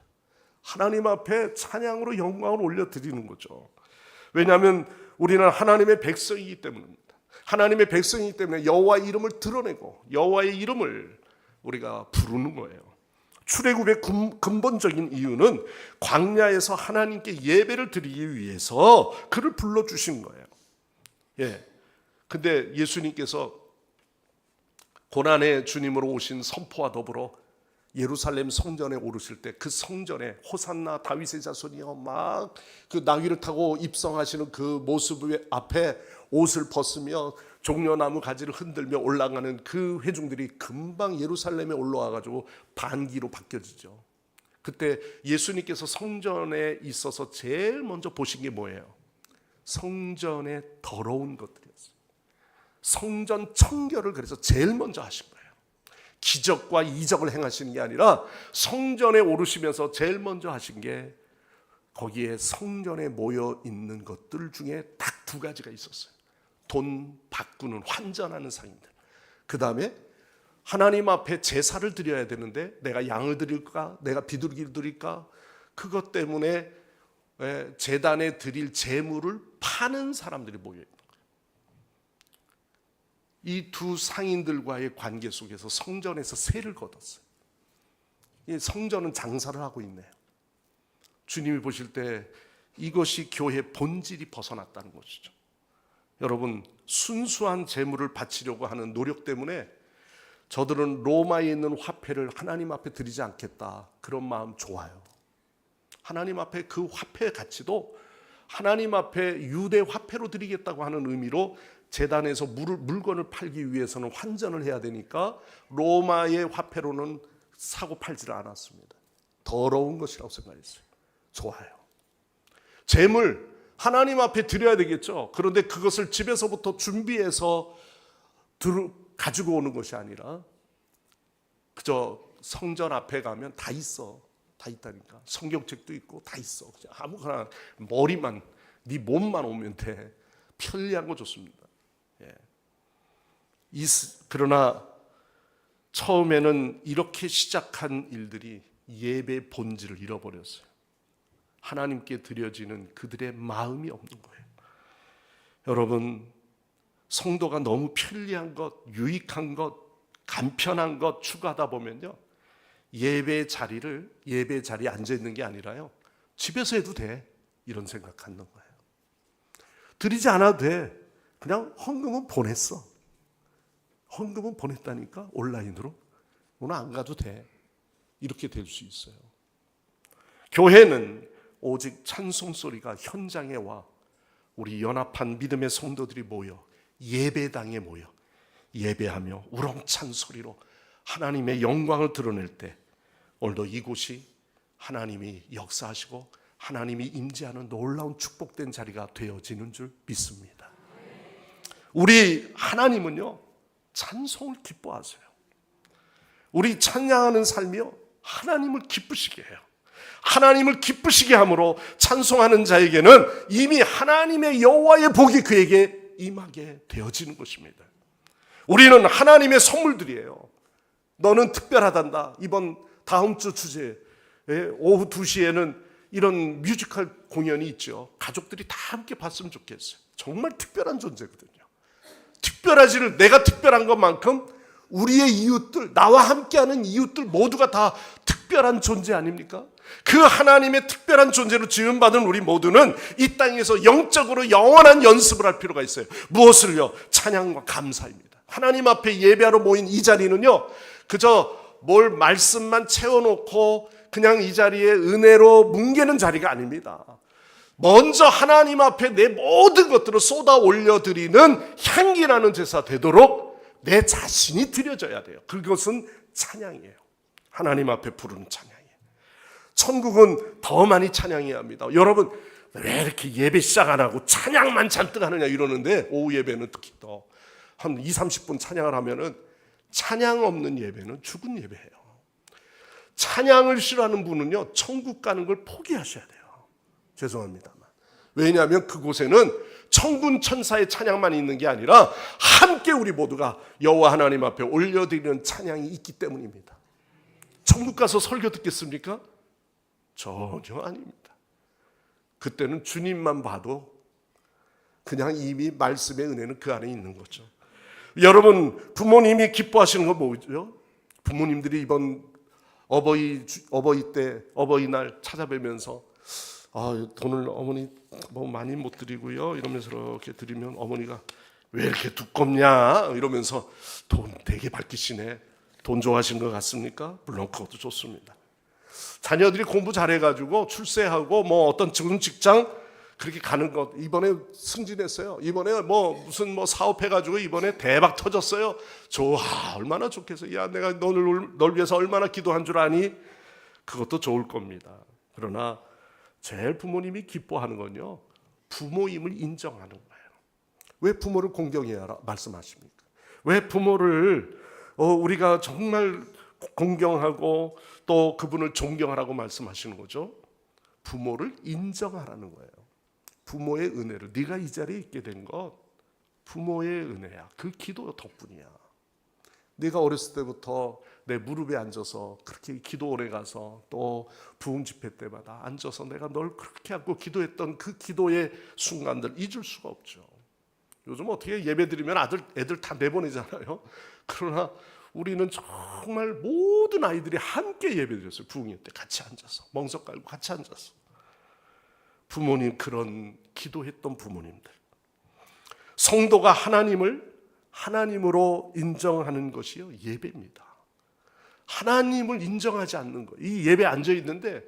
하나님 앞에 찬양으로 영광을 올려드리는 거죠. 왜냐하면 우리는 하나님의 백성이기 때문입니다. 하나님의 백성이기 때문에 여호와의 이름을 드러내고 여호와의 이름을 우리가 부르는 거예요. 출애굽의 근본적인 이유는 광야에서 하나님께 예배를 드리기 위해서 그를 불러주신 거예요. 예. 근데 예수님께서 고난의 주님으로 오신 선포와 더불어 예루살렘 성전에 오르실 때 그 성전에 호산나 다윗의 자손이여 막 그 나귀를 타고 입성하시는 그 모습 앞에 옷을 벗으며 종려나무 가지를 흔들며 올라가는 그 회중들이 금방 예루살렘에 올라와 가지고 반기로 바뀌어지죠. 그때 예수님께서 성전에 있어서 제일 먼저 보신 게 뭐예요? 성전의 더러운 것들이었어요. 성전 청결을 그래서 제일 먼저 하신 거예요. 기적과 이적을 행하시는 게 아니라 성전에 오르시면서 제일 먼저 하신 게, 거기에 성전에 모여 있는 것들 중에 딱 두 가지가 있었어요. 돈 바꾸는, 환전하는 상인들. 그 다음에 하나님 앞에 제사를 드려야 되는데 내가 양을 드릴까, 내가 비둘기를 드릴까, 그것 때문에 제단에 드릴 제물을 파는 사람들이 모여 있는 거예요. 이 두 상인들과의 관계 속에서 성전에서 세를 거뒀어요. 이 성전은 장사를 하고 있네요. 주님이 보실 때 이것이 교회의 본질이 벗어났다는 것이죠. 여러분, 순수한 제물을 바치려고 하는 노력 때문에 저들은 로마에 있는 화폐를 하나님 앞에 드리지 않겠다, 그런 마음 좋아요. 하나님 앞에 그 화폐의 가치도 하나님 앞에 유대 화폐로 드리겠다고 하는 의미로 제단에서 물건을 팔기 위해서는 환전을 해야 되니까 로마의 화폐로는 사고 팔지를 않았습니다. 더러운 것이라고 생각했어요. 좋아요. 재물 하나님 앞에 드려야 되겠죠. 그런데 그것을 집에서부터 준비해서 가지고 오는 것이 아니라 그저 성전 앞에 가면 다 있어. 다 있다니까. 성경책도 있고 다 있어. 그냥 아무거나 머리만, 네 몸만 오면 돼. 편리한 거 좋습니다. 예. 그러나 처음에는 이렇게 시작한 일들이 예배의 본질을 잃어버렸어요. 하나님께 드려지는 그들의 마음이 없는 거예요. 여러분, 성도가 너무 편리한 것, 유익한 것, 간편한 것 추구하다 보면요, 예배 자리에 앉아 있는 게 아니라요, 집에서 해도 돼, 이런 생각 갖는 거예요. 드리지 않아도 돼. 그냥 헌금은 보냈어. 헌금은 보냈다니까, 온라인으로. 오늘 안 가도 돼. 이렇게 될 수 있어요. 교회는 오직 찬송 소리가 현장에 와 우리 연합한 믿음의 성도들이 모여 예배당에 모여 예배하며 우렁찬 소리로 하나님의 영광을 드러낼 때, 오늘도 이곳이 하나님이 역사하시고 하나님이 임재하는 놀라운 축복된 자리가 되어지는 줄 믿습니다. 우리 하나님은요, 찬송을 기뻐하세요. 우리 찬양하는 삶이요, 하나님을 기쁘시게 해요. 하나님을 기쁘시게 함으로 찬송하는 자에게는 이미 하나님의 여호와의 복이 그에게 임하게 되어지는 것입니다. 우리는 하나님의 선물들이에요. 너는 특별하단다. 다음 주 주제 오후 2시에는 이런 뮤지컬 공연이 있죠. 가족들이 다 함께 봤으면 좋겠어요. 정말 특별한 존재거든요. 특별하지를 내가 특별한 것만큼 우리의 이웃들, 나와 함께하는 이웃들 모두가 다 특별한 존재 아닙니까? 그 하나님의 특별한 존재로 지음받은 우리 모두는 이 땅에서 영적으로 영원한 연습을 할 필요가 있어요. 무엇을요? 찬양과 감사입니다. 하나님 앞에 예배하러 모인 이 자리는요, 그저 뭘 말씀만 채워놓고 그냥 이 자리에 은혜로 뭉개는 자리가 아닙니다. 먼저 하나님 앞에 내 모든 것들을 쏟아 올려드리는 향기나는 제사 되도록 내 자신이 드려져야 돼요. 그것은 찬양이에요. 하나님 앞에 부르는 찬양이에요. 천국은 더 많이 찬양해야 합니다. 여러분, 왜 이렇게 예배 시작 안 하고 찬양만 잔뜩 하느냐 이러는데, 오후 예배는 특히 더 한 20-30분 찬양을 하면은 찬양 없는 예배는 죽은 예배예요. 찬양을 싫어하는 분은요, 천국 가는 걸 포기하셔야 돼요. 죄송합니다만. 왜냐하면 그곳에는 천군 천사의 찬양만 있는 게 아니라 함께 우리 모두가 여호와 하나님 앞에 올려드리는 찬양이 있기 때문입니다. 천국 가서 설교 듣겠습니까? 전혀 아닙니다. 그때는 주님만 봐도 그냥 이미 말씀의 은혜는 그 안에 있는 거죠. 여러분, 부모님이 기뻐하시는 건 뭐죠? 부모님들이 이번 어버이날 찾아뵈면서 돈을 어머니 뭐 많이 못 드리고요 이러면서 이렇게 드리면 어머니가 왜 이렇게 두껍냐 이러면서 돈 되게 밝히시네. 돈 좋아하시는 것 같습니까? 물론 그것도 좋습니다. 자녀들이 공부 잘해가지고 출세하고 뭐 어떤 좋은 직장 그렇게 가는 것, 이번에 승진했어요. 이번에 무슨 사업해가지고 이번에 대박 터졌어요. 좋아, 얼마나 좋겠어. 야, 내가 널 위해서 얼마나 기도한 줄 아니? 그것도 좋을 겁니다. 그러나 제일 부모님이 기뻐하는 건요, 부모임을 인정하는 거예요. 왜 부모를 공경해야 말씀하십니까? 왜 부모를 우리가 정말 공경하고 또 그분을 존경하라고 말씀하시는 거죠? 부모를 인정하라는 거예요. 부모의 은혜를, 네가 이 자리에 있게 된 것 부모의 은혜야. 그 기도 덕분이야. 네가 어렸을 때부터 내 무릎에 앉아서 그렇게 기도 오래 가서 또 부흥 집회 때마다 앉아서 내가 널 그렇게 안고 기도했던 그 기도의 순간들 잊을 수가 없죠. 요즘 어떻게 예배 드리면 애들 다 내보내잖아요. 그러나 우리는 정말 모든 아이들이 함께 예배 드렸어요. 부흥회 때 같이 앉아서 멍석 깔고 같이 앉아서. 부모님, 그런 기도했던 부모님들, 성도가 하나님을 하나님으로 인정하는 것이요 예배입니다. 하나님을 인정하지 않는 거, 이 예배에 앉아 있는데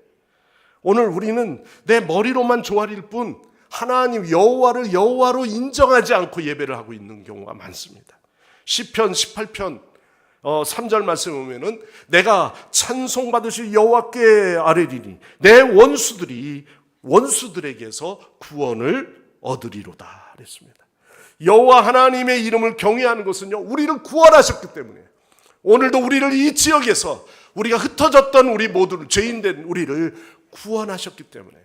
오늘 우리는 내 머리로만 조아릴 뿐 하나님 여호와를 여호와로 인정하지 않고 예배를 하고 있는 경우가 많습니다. 시편 18편 3절 말씀에 보면은 내가 찬송받으실 여호와께 아뢰리니 내 원수들에게서 구원을 얻으리로다 그랬습니다. 여호와 하나님의 이름을 경외하는 것은요, 우리를 구원하셨기 때문에, 오늘도 우리를 이 지역에서 우리가 흩어졌던 우리 모두를, 죄인된 우리를 구원하셨기 때문에,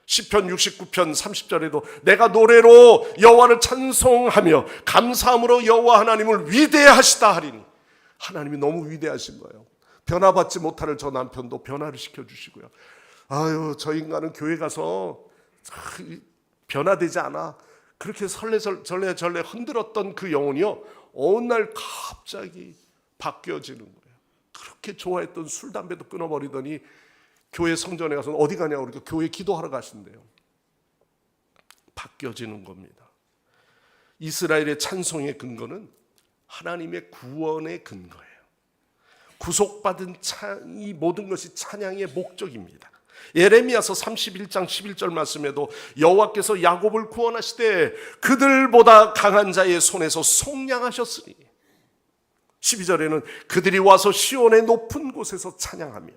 시편 69편 30절에도 내가 노래로 여호와를 찬송하며 감사함으로 여호와 하나님을 위대하시다 하리니, 하나님이 너무 위대하신 거예요. 변화받지 못할 저 남편도 변화를 시켜주시고요. 저 인간은 교회 가서 변화되지 않아. 그렇게 절레절레 흔들었던 그 영혼이요, 어느 날 갑자기 바뀌어지는 거예요. 그렇게 좋아했던 술, 담배도 끊어버리더니 교회 성전에 가서 어디 가냐고 그러니까 교회 기도하러 가신대요. 바뀌어지는 겁니다. 이스라엘의 찬송의 근거는 하나님의 구원의 근거예요. 구속받은 이 모든 것이 찬양의 목적입니다. 예레미야서 31장 11절 말씀에도 여호와께서 야곱을 구원하시되 그들보다 강한 자의 손에서 속량하셨으니, 12절에는 그들이 와서 시온의 높은 곳에서 찬양하며,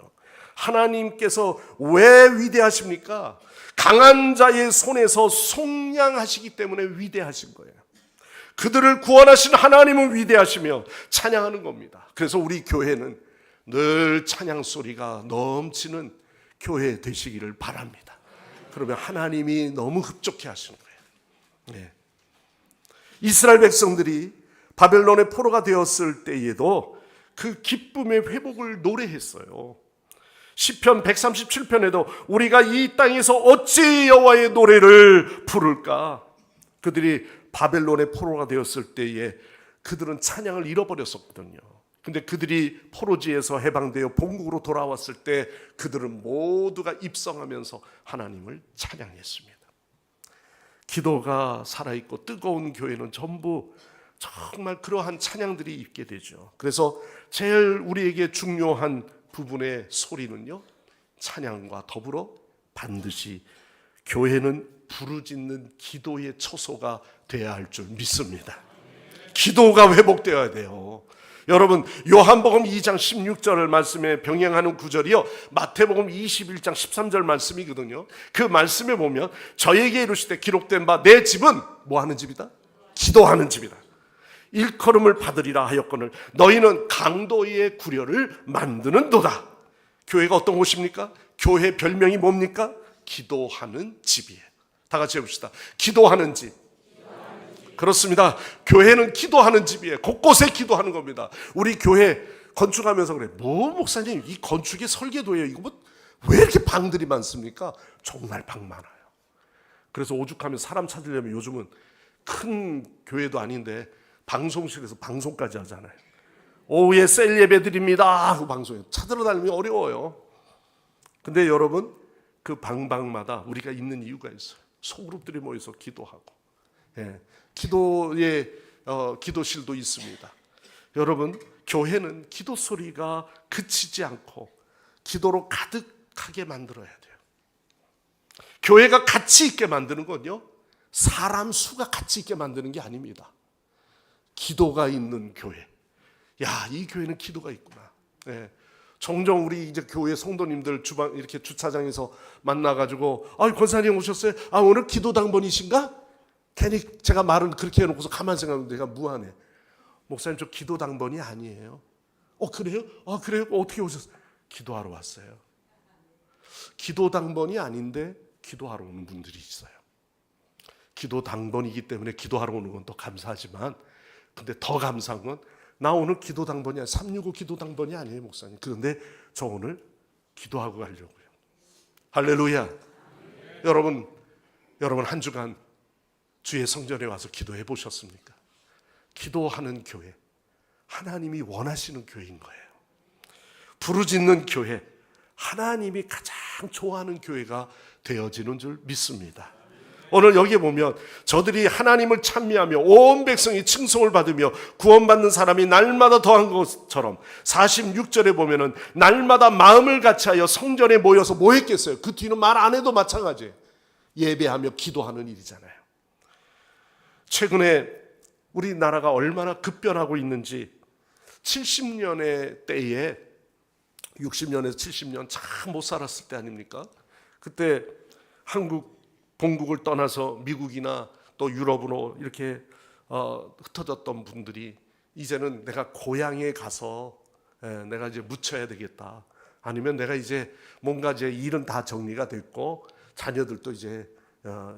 하나님께서 왜 위대하십니까? 강한 자의 손에서 속량하시기 때문에 위대하신 거예요. 그들을 구원하신 하나님은 위대하시며 찬양하는 겁니다. 그래서 우리 교회는 늘 찬양 소리가 넘치는 교회 되시기를 바랍니다. 그러면 하나님이 너무 흡족해 하시는 거예요. 네. 이스라엘 백성들이 바벨론의 포로가 되었을 때에도 그 기쁨의 회복을 노래했어요. 시편 137편에도 우리가 이 땅에서 어찌 여호와의 노래를 부를까? 그들이 바벨론의 포로가 되었을 때에 그들은 찬양을 잃어버렸었거든요. 근데 그들이 포로지에서 해방되어 본국으로 돌아왔을 때 그들은 모두가 입성하면서 하나님을 찬양했습니다. 기도가 살아있고 뜨거운 교회는 전부 정말 그러한 찬양들이 있게 되죠. 그래서 제일 우리에게 중요한 부분의 소리는요, 찬양과 더불어 반드시 교회는 부르짖는 기도의 처소가 되어야 할 줄 믿습니다. 기도가 회복되어야 돼요. 여러분, 요한복음 2장 16절 말씀에 병행하는 구절이요, 마태복음 21장 13절 말씀이거든요. 그 말씀에 보면 저에게 이르시되 기록된 바 내 집은 뭐 하는 집이다? 기도하는 집이다. 일컬음을 받으리라 하였거늘 너희는 강도의 구려를 만드는도다. 교회가 어떤 곳입니까? 교회 별명이 뭡니까? 기도하는 집이에요. 다 같이 해봅시다. 기도하는 집. 그렇습니다. 교회는 기도하는 집이에요. 곳곳에 기도하는 겁니다. 우리 교회 건축하면서 그래, 뭐 목사님 이 건축의 설계도예요, 이거 뭐 왜 이렇게 방들이 많습니까? 정말 방 많아요. 그래서 오죽하면 사람 찾으려면 요즘은 큰 교회도 아닌데 방송실에서 방송까지 하잖아요. 오후에 셀 예배 드립니다 하고 방송에 찾으러 다니면 어려워요. 근데 여러분, 그 방마다 우리가 있는 이유가 있어요. 소그룹들이 모여서 기도하고, 기도의 기도실도 있습니다. 여러분, 교회는 기도 소리가 그치지 않고 기도로 가득하게 만들어야 돼요. 교회가 가치 있게 만드는 건요, 사람 수가 가치 있게 만드는 게 아닙니다. 기도가 있는 교회. 야, 이 교회는 기도가 있구나. 종종 우리 이제 교회 성도님들 주방 이렇게 주차장에서 만나가지고, 권사님 오셨어요? 오늘 기도 당번이신가? 괜히 제가 말을 그렇게 해놓고서 가만 생각하면 내가 무안해. 목사님, 저 기도 당번이 아니에요. 그래요? 그래요? 어떻게 오셨어요? 기도하러 왔어요. 기도 당번이 아닌데 기도하러 오는 분들이 있어요. 기도 당번이기 때문에 기도하러 오는 건 또 감사하지만, 근데 더 감사한 건 나 오늘 기도 당번이 아니야. 365 기도 당번이 아니에요, 목사님. 그런데 저 오늘 기도하고 가려고요. 할렐루야. 여러분 한 주간 주의 성전에 와서 기도해 보셨습니까? 기도하는 교회, 하나님이 원하시는 교회인 거예요. 부르짖는 교회, 하나님이 가장 좋아하는 교회가 되어지는 줄 믿습니다. 오늘 여기에 보면 저들이 하나님을 찬미하며 온 백성이 칭송을 받으며 구원받는 사람이 날마다 더한 것처럼 46절에 보면은 날마다 마음을 같이하여 성전에 모여서 뭐 했겠어요? 그 뒤는 말 안 해도 마찬가지예요. 예배하며 기도하는 일이잖아요. 최근에 우리나라가 얼마나 급변하고 있는지, 70년의 때에 60년에서 70년 참 못 살았을 때 아닙니까? 그때 한국 본국을 떠나서 미국이나 또 유럽으로 이렇게 흩어졌던 분들이 이제는 내가 고향에 가서 내가 이제 묻혀야 되겠다. 아니면 내가 이제 뭔가 이제 일은 다 정리가 됐고 자녀들도 이제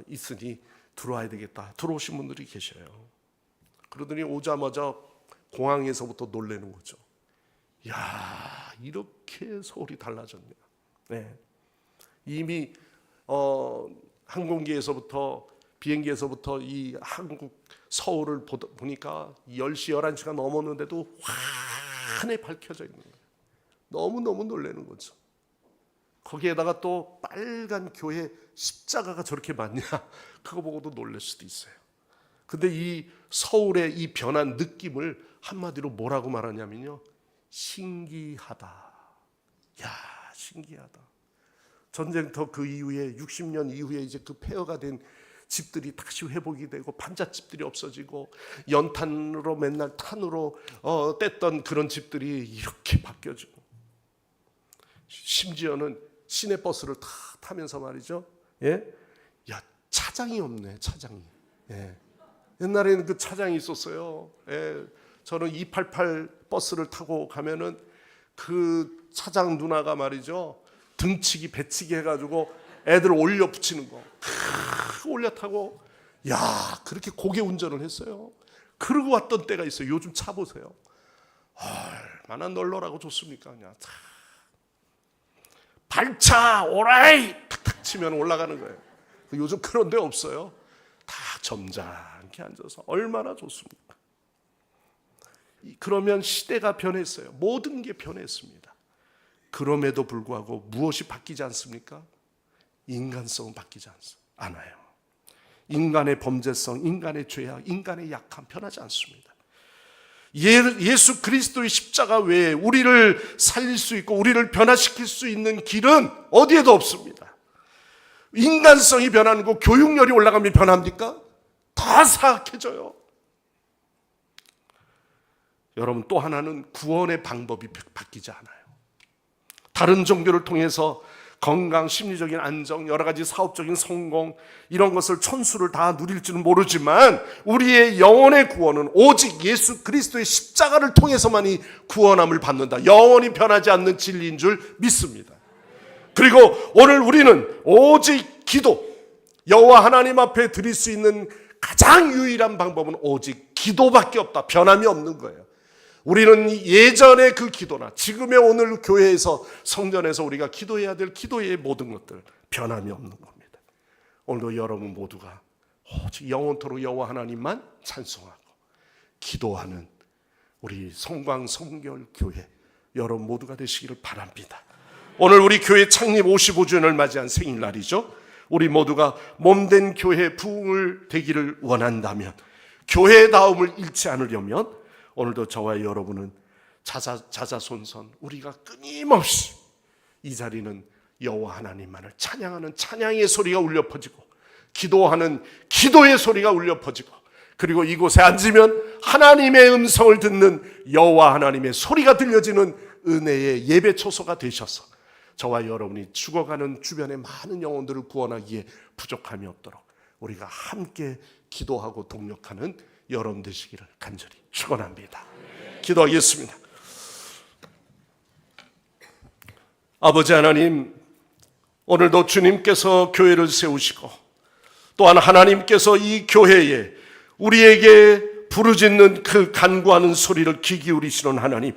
있으니 들어와야 되겠다. 들어오신 분들이 계셔요. 그러더니 오자마자 공항에서부터 놀라는 거죠. 야, 이렇게 서울이 달라졌냐. 이미 항공기에서부터 비행기에서부터 이 한국 서울을 보니까 10시 11시가 넘었는데도 환히 밝혀져 있는 거예요. 너무너무 놀라는 거죠. 거기에다가 또 빨간 교회 십자가가 저렇게 많냐, 그거 보고도 놀랄 수도 있어요. 근데 이 서울의 이 변한 느낌을 한마디로 뭐라고 말하냐면요, 신기하다. 야, 신기하다. 전쟁터 그 이후에 60년 이후에 이제 그 폐허가 된 집들이 다시 회복이 되고 판잣집들이 없어지고 연탄으로 맨날 탄으로 뗐던 그런 집들이 이렇게 바뀌어지고, 심지어는 시내버스를 다 타면서 말이죠. 야, 차장이 없네, 차장이. 옛날에는 그 차장이 있었어요. 저는 288 버스를 타고 가면은 그 차장 누나가 말이죠, 등치기 배치기 해가지고 애들 올려 붙이는 거 올려 타고, 야, 그렇게 고개 운전을 했어요. 그러고 왔던 때가 있어요. 요즘 차 보세요. 얼마나 널널하고 좋습니까? 그냥 발차 오라이 탁탁 치면 올라가는 거예요. 요즘 그런 데 없어요. 다 점잖게 앉아서 얼마나 좋습니까? 그러면 시대가 변했어요. 모든 게 변했습니다. 그럼에도 불구하고 무엇이 바뀌지 않습니까? 인간성은 바뀌지 않아요. 인간의 범죄성, 인간의 죄악, 인간의 약함 변하지 않습니다. 예수 그리스도의 십자가 외에 우리를 살릴 수 있고 우리를 변화시킬 수 있는 길은 어디에도 없습니다. 인간성이 변하는 거 교육열이 올라가면 변합니까? 다 사악해져요. 여러분, 또 하나는 구원의 방법이 바뀌지 않아요. 다른 종교를 통해서 건강, 심리적인 안정, 여러 가지 사업적인 성공, 이런 것을 천수를 다 누릴지는 모르지만 우리의 영혼의 구원은 오직 예수 그리스도의 십자가를 통해서만이 구원함을 받는다. 영원히 변하지 않는 진리인 줄 믿습니다. 그리고 오늘 우리는 오직 기도, 여호와 하나님 앞에 드릴 수 있는 가장 유일한 방법은 오직 기도밖에 없다. 변함이 없는 거예요. 우리는 예전의 그 기도나 지금의 오늘 교회에서 성전에서 우리가 기도해야 될 기도의 모든 것들 변함이 없는 겁니다. 오늘도 여러분 모두가 오직 영원토록 여호와 하나님만 찬송하고 기도하는 우리 성광 성결 교회 여러분 모두가 되시기를 바랍니다. 오늘 우리 교회 창립 55주년을 맞이한 생일날이죠. 우리 모두가 몸된 교회 부흥을 되기를 원한다면, 교회다움을 잃지 않으려면 오늘도 저와 여러분은 자자손손 우리가 끊임없이 이 자리는 여호와 하나님만을 찬양하는 찬양의 소리가 울려 퍼지고, 기도하는 기도의 소리가 울려 퍼지고, 그리고 이곳에 앉으면 하나님의 음성을 듣는 여호와 하나님의 소리가 들려지는 은혜의 예배 초소가 되셔서 저와 여러분이 죽어가는 주변의 많은 영혼들을 구원하기에 부족함이 없도록 우리가 함께 기도하고 동력하는 여러분 되시기를 간절히 축원합니다. 기도하겠습니다. 아버지 하나님, 오늘도 주님께서 교회를 세우시고 또한 하나님께서 이 교회에 우리에게 부르짖는 그 간구하는 소리를 귀 기울이시는 하나님,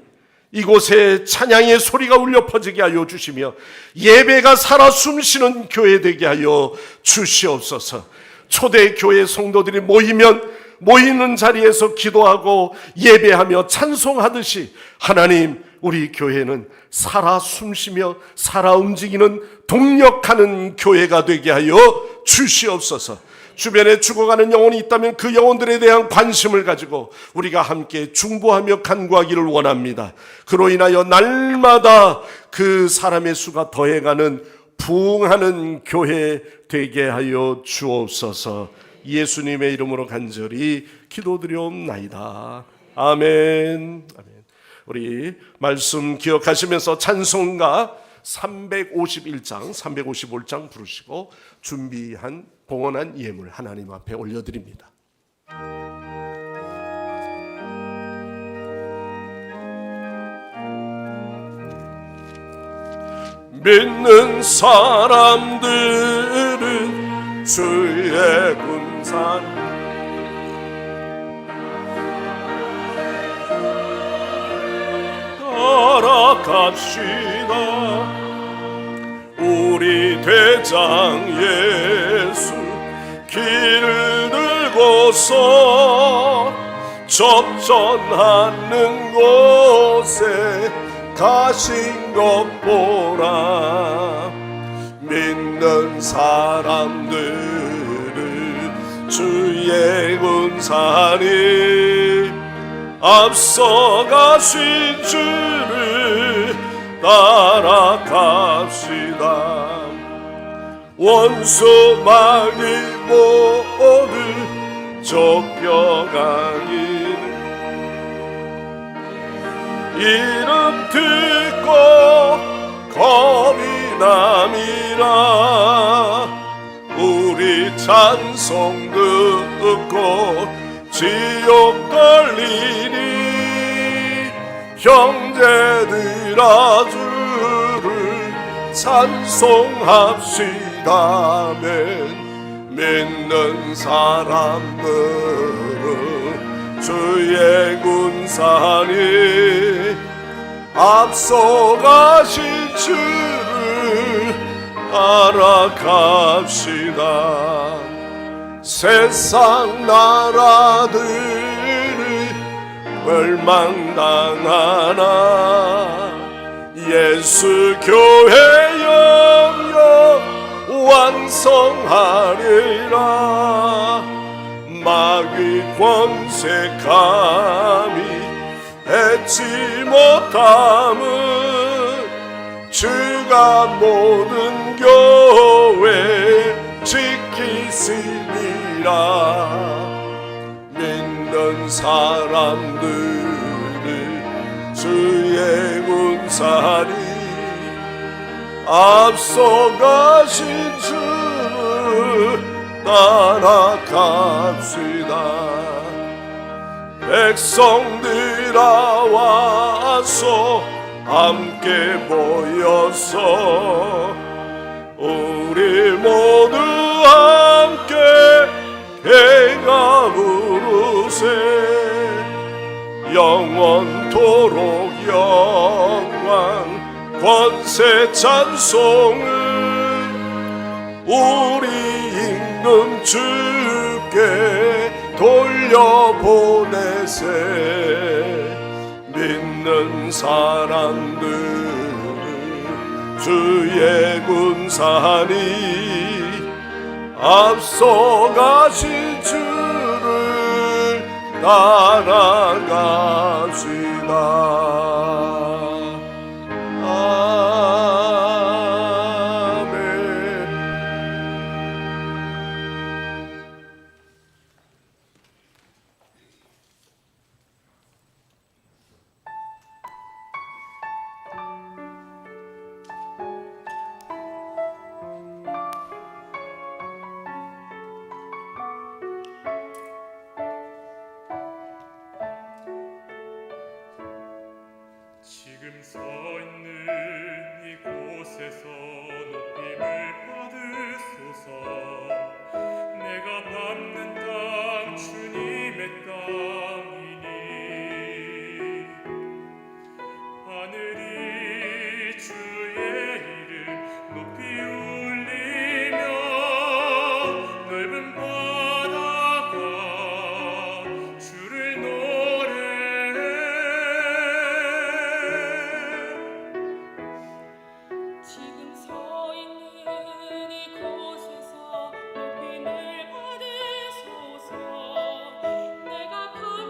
이곳에 찬양의 소리가 울려 퍼지게 하여 주시며 예배가 살아 숨쉬는 교회 되게 하여 주시옵소서. 초대교회 성도들이 모이는 자리에서 기도하고 예배하며 찬송하듯이 하나님, 우리 교회는 살아 숨쉬며 살아 움직이는 동력하는 교회가 되게 하여 주시옵소서. 주변에 죽어가는 영혼이 있다면 그 영혼들에 대한 관심을 가지고 우리가 함께 중보하며 간구하기를 원합니다. 그로 인하여 날마다 그 사람의 수가 더해가는 부흥하는 교회 되게 하여 주옵소서. 예수님의 이름으로 간절히 기도드리옵나이다. 아멘. 아멘. 우리 말씀 기억하시면서 찬송가 351장, 355장 부르시고 준비한 봉헌한 예물 하나님 앞에 올려드립니다. 믿는 사람들은 주의 군산 따라갑시다. 우리 대장 예수 길을 들고서 접전하는 곳에 가신 것 보라. 믿는 사람들은 주의 군산이 앞서가신 주를 따라갑시다. 원수 마귀 모두 쫓겨가기는 이름 듣고 겁이 남이라. 우리 찬송 듣고 지옥 걸리니 형제들아 주를 찬송합시다면 믿는 사람들은 주의 군사니 앞서가신 주를 따라갑시다. 세상 나라들이 멸망당하나 예수 교회 영역 완성하리라. 마귀 권세 감히 해치 못함은 주가 모든 교회 지키시리라. 믿는 사람들을 주의 군사리 앞서가신 주를 따라갑시다. 백성들아 와서 함께 모여서 우리 모두 함께 해가 부르세. 영원토록 영광 권세 찬송을 우리 임금 주께 돌려보내세. 믿는 사람들 주의 군사니 앞서가신 주를 따라갑시다. 지금 서 있는 이곳에서 높임을 받으소서. 내가 밟는 땅 주님의 땅이니 하늘이 주의 이름 높이 울리며 넓은 바다가 주를 노래해. 지금 서 있는 이곳에서 높임을 받으소서. 내가 밟는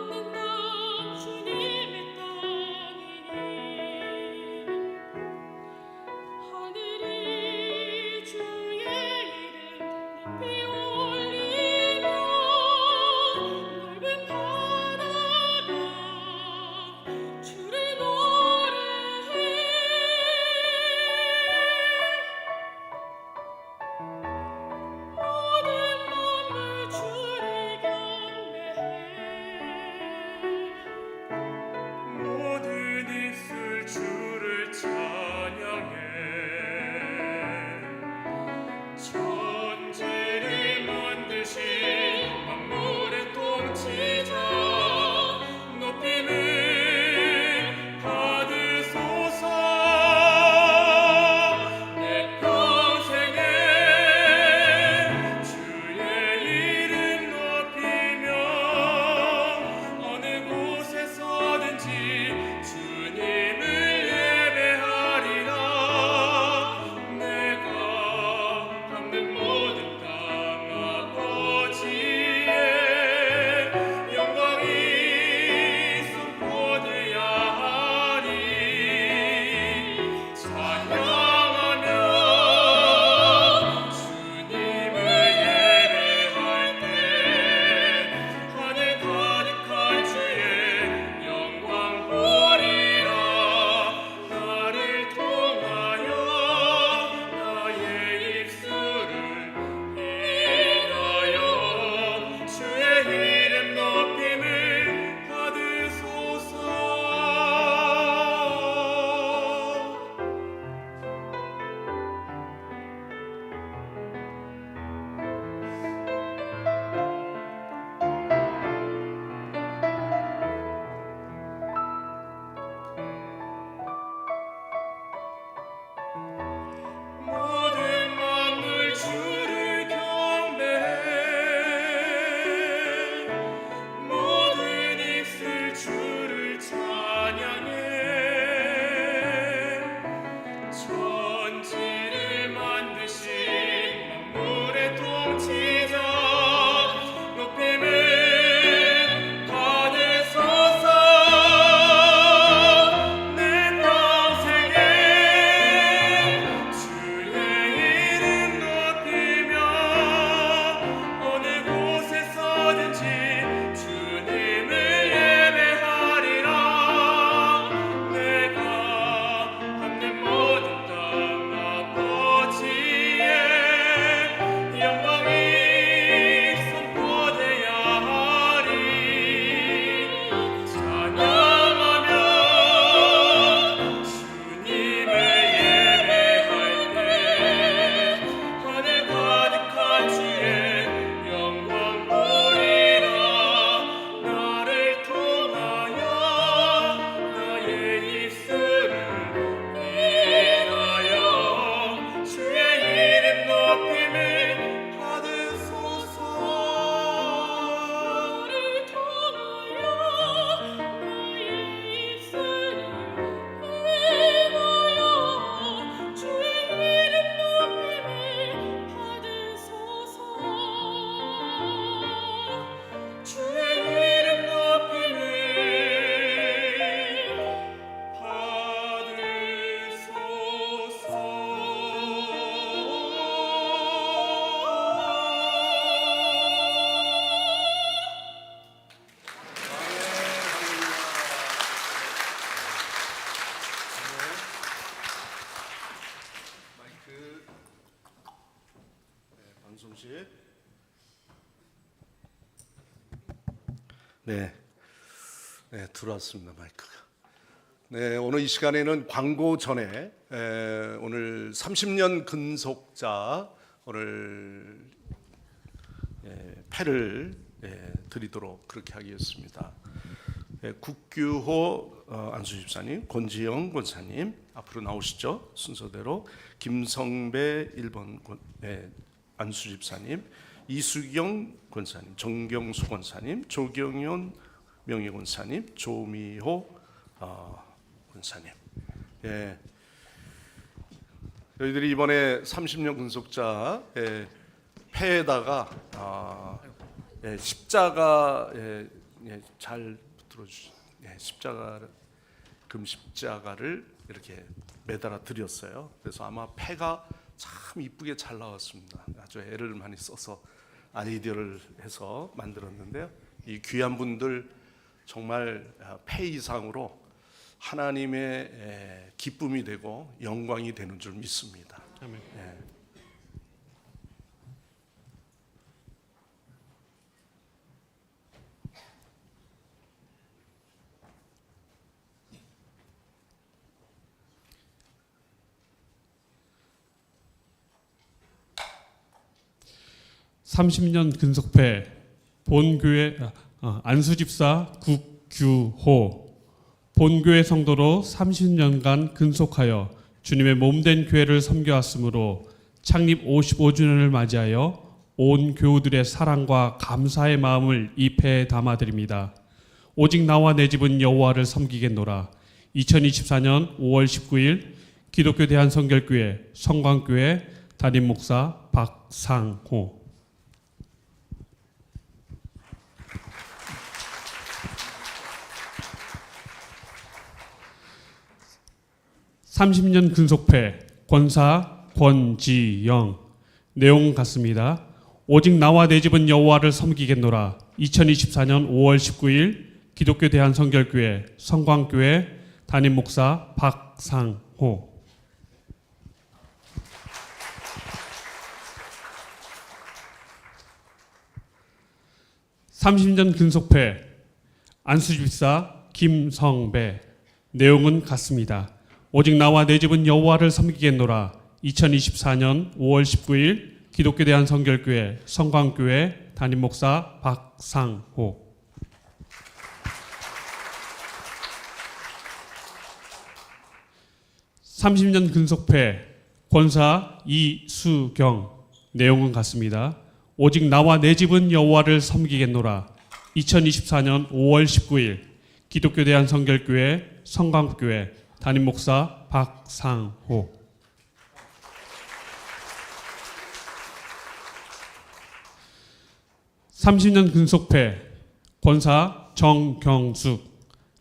네, 들어왔습니다 마이크가. 네, 오늘 이 시간에는 광고 전에 오늘 30년 근속자 오늘 패를 드리도록 그렇게 하겠습니다. 국규호 안수 집사님, 권지영 권사님 앞으로 나오시죠. 순서대로 김성배 1번 안수 집사님, 이수경 권사님, 정경수 권사님, 조경현 명예 권사님, 조미호 권사님. 저희들이 이번에 30년 근속자 패에다가 십자가 잘 들어주시. 십자가를 금십자가를 이렇게 매달아 드렸어요. 그래서 아마 패가 참 이쁘게 잘 나왔습니다. 아주 애를 많이 써서 아이디어를 해서 만들었는데요. 이 귀한 분들 정말 패 이상으로 하나님의 기쁨이 되고 영광이 되는 줄 믿습니다. 아멘. 30년 근속패 본교회 안수집사 국규호 본교회 성도로 30년간 근속하여 주님의 몸된 교회를 섬겨왔으므로 창립 55주년을 맞이하여 온 교우들의 사랑과 감사의 마음을 이 패에 담아드립니다. 오직 나와 내 집은 여호와를 섬기겠노라. 2024년 5월 19일 기독교 대한성결교회 성광교회 담임 목사 박상호. (30년) 근속패 권사 권지영. 내용 같습니다. 오직 나와 내 집은 여호와를 섬기겠노라. 2024년 5월 19일 기독교 대한성결교회 성광교회 담임 목사 박상호. (30년) 근속패 안수집사 김성배. 내용은 같습니다. 오직 나와 내 집은 여호와를 섬기겠노라. 2024년 5월 19일 기독교 대한성결교회 성광교회 담임 목사 박상호. (30년) 근속패 권사 이수경. 내용은 같습니다. 오직 나와 내 집은 여호와를 섬기겠노라. 2024년 5월 19일 기독교 대한성결교회 성광교회 담임 목사 박상호. (30년) 근속패 권사 정경숙.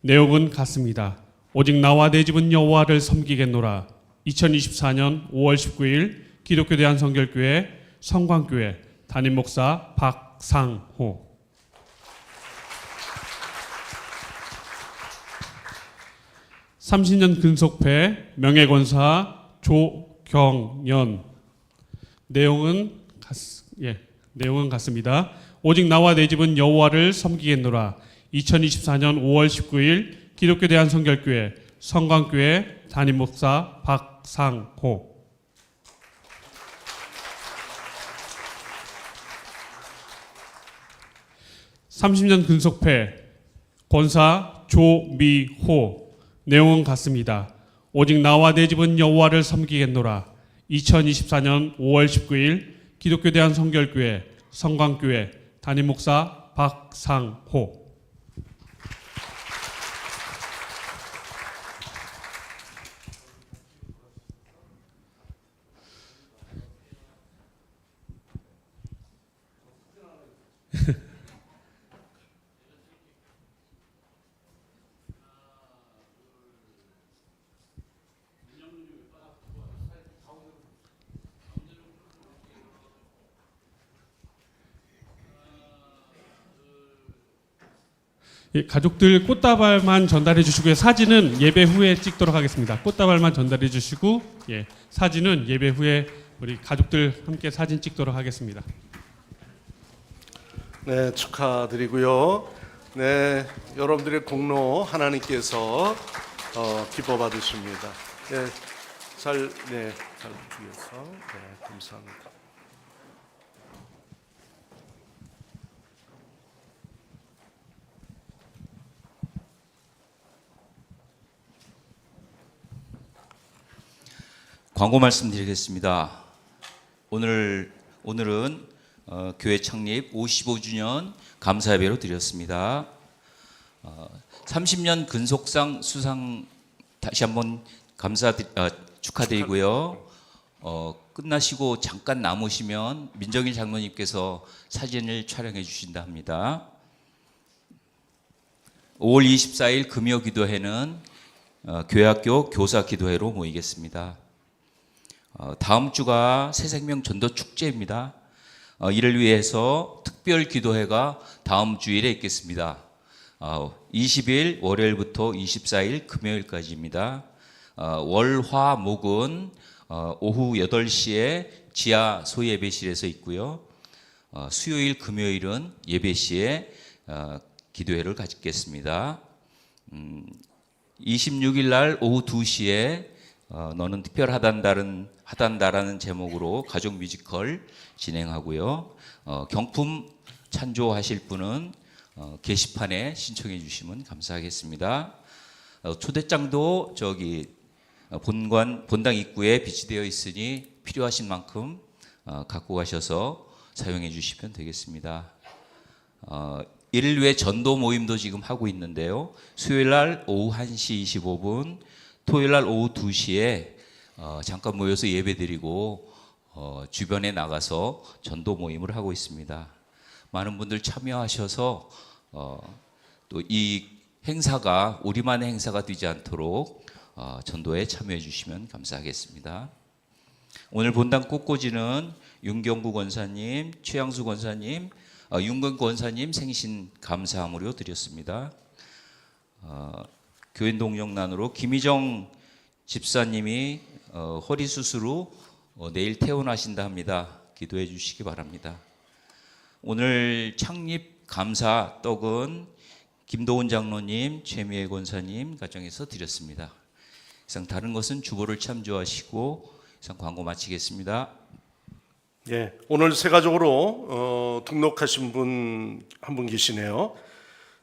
내용은 같습니다. 오직 나와 내 집은 여호와를 섬기겠노라. 2024년 5월 19일 기독교 대한성결교회 성광교회 담임 목사 박상호. (30년) 근속패 명예권사 조경연. 내용은 같습니다. 오직 나와 내 집은 여호와를 섬기겠노라. 2024년 5월 19일 기독교 대한성결교회 성광교회 담임 목사 박상호. (30년) 근속패 권사 조미호. 내용은 같습니다. 오직 나와 내 집은 여호와를 섬기겠노라. 2024년 5월 19일 기독교 대한성결교회 성광교회 담임 목사 박상호. 가족들 꽃다발만 전달해 주시고요. 사진은 예배 후에 찍도록 하겠습니다. 꽃다발만 전달해 주시고 사진은 예배 후에 우리 가족들 함께 사진 찍도록 하겠습니다. 네, 축하드리고요. 네, 여러분들의 공로 하나님께서 기뻐 받으십니다. 네, 잘 주셔서 감사합니다. 광고 말씀드리겠습니다. 오늘은 교회 창립 55주년 감사 예배로 드렸습니다. 30년 근속상 수상 다시 한번 축하드리고요. 끝나시고 잠깐 남으시면 민정일 장로님께서 사진을 촬영해 주신다 합니다. 5월 24일 금요 기도회는 교회학교 교사 기도회로 모이겠습니다. 다음 주가 새생명 전도 축제입니다. 이를 위해서 특별 기도회가 다음 주일에 있겠습니다. 20일 월요일부터 24일 금요일까지입니다. 월, 화, 목은 오후 8시에 지하 소예배실에서 있고요. 수요일, 금요일은 예배시에 기도회를 가지겠습니다. 26일 날 오후 2시에 너는 특별하단다라는 제목으로 가족 뮤지컬 진행하고요. 경품 찬조하실 분은 게시판에 신청해 주시면 감사하겠습니다. 초대장도 저기 본당 입구에 비치되어 있으니 필요하신 만큼 갖고 가셔서 사용해 주시면 되겠습니다. 이를 위해 전도 모임도 지금 하고 있는데요. 수요일 날 오후 1시 25분, 토요일 날 오후 2시에 잠깐 모여서 예배드리고 주변에 나가서 전도 모임을 하고 있습니다. 많은 분들 참여하셔서 또 이 행사가 우리만의 행사가 되지 않도록 전도에 참여해 주시면 감사하겠습니다. 오늘 본당 꽃꽂이는 윤경구 권사님, 최양수 권사님, 윤건 권사님 생신 감사함으로 드렸습니다. 교인 동역난으로 김희정 집사님이 허리 수술 후 내일 퇴원하신다 합니다. 기도해 주시기 바랍니다. 오늘 창립 감사 떡은 김도훈 장로님, 최미애 권사님 가정에서 드렸습니다. 이상 다른 것은 주보를 참조하시고 이상 광고 마치겠습니다. 예, 오늘 새 가족으로 등록하신 분 한 분 계시네요.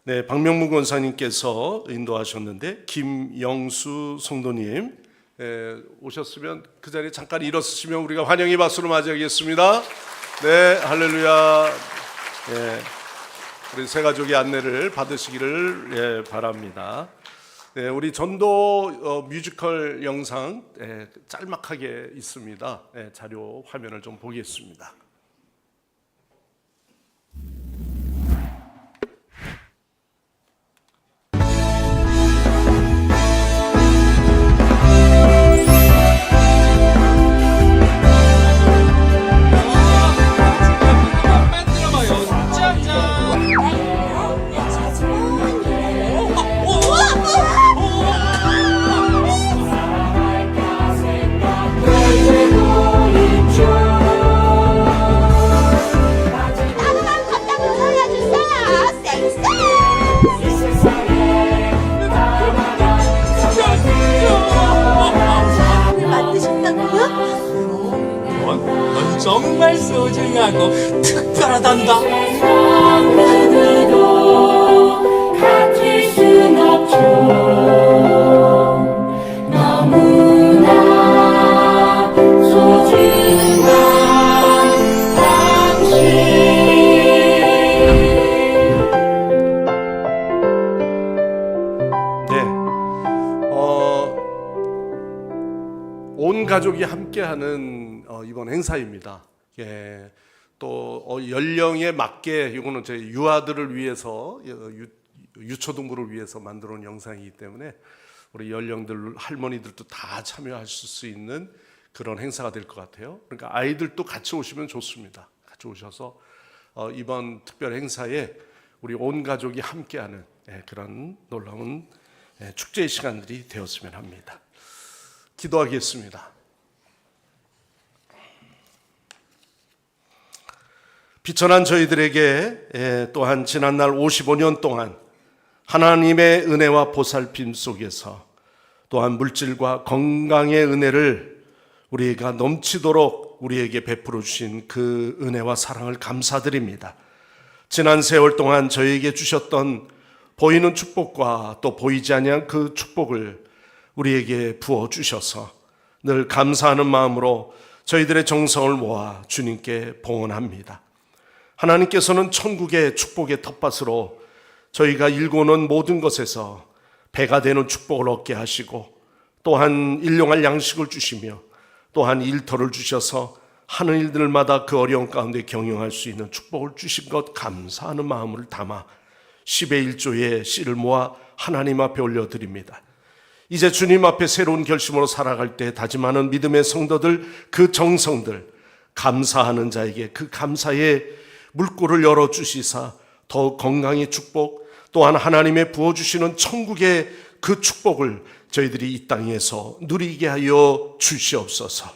네, 박명무 권사님께서 인도하셨는데 김영수 성도님 오셨으면 그 자리에 잠깐 일어서시면 우리가 환영의 박수로 맞이하겠습니다. 네, 할렐루야. 예, 우리 새 가족의 안내를 받으시기를 바랍니다. 네, 우리 전도 뮤지컬 영상 짤막하게 있습니다. 자료 화면을 좀 보겠습니다. 넌 정말 소중하고 특별하단다. 누구도 같을 순 없죠. 너무나 소중한 당신. 네, 온 가족이 함께하는 이번 행사입니다. 예, 또 연령에 맞게 이거는 저희 유아들을 위해서 유초등부를 위해서 만들어 온 영상이기 때문에 우리 연령들 할머니들도 다 참여하실 수 있는 그런 행사가 될 것 같아요. 그러니까 아이들도 같이 오시면 좋습니다. 같이 오셔서 이번 특별 행사에 우리 온 가족이 함께하는 그런 놀라운 축제의 시간들이 되었으면 합니다. 기도하겠습니다. 비천한 저희들에게 또한 지난날 55년 동안 하나님의 은혜와 보살핌 속에서 또한 물질과 건강의 은혜를 우리가 넘치도록 우리에게 베풀어 주신 그 은혜와 사랑을 감사드립니다. 지난 세월 동안 저에게 주셨던 보이는 축복과 또 보이지 아니한 그 축복을 우리에게 부어 주셔서 늘 감사하는 마음으로 저희들의 정성을 모아 주님께 봉헌합니다. 하나님께서는 천국의 축복의 텃밭으로 저희가 일궈놓은 모든 것에서 배가 되는 축복을 얻게 하시고 또한 일용할 양식을 주시며 또한 일터를 주셔서 하는 일들마다 그 어려운 가운데 경영할 수 있는 축복을 주신 것 감사하는 마음을 담아 10의 1조의 씨를 모아 하나님 앞에 올려드립니다. 이제 주님 앞에 새로운 결심으로 살아갈 때 다짐하는 믿음의 성도들, 그 정성들, 감사하는 자에게 그 감사의 물꼬를 열어주시사 더욱 건강의 축복, 또한 하나님의 부어주시는 천국의 그 축복을 저희들이 이 땅에서 누리게 하여 주시옵소서.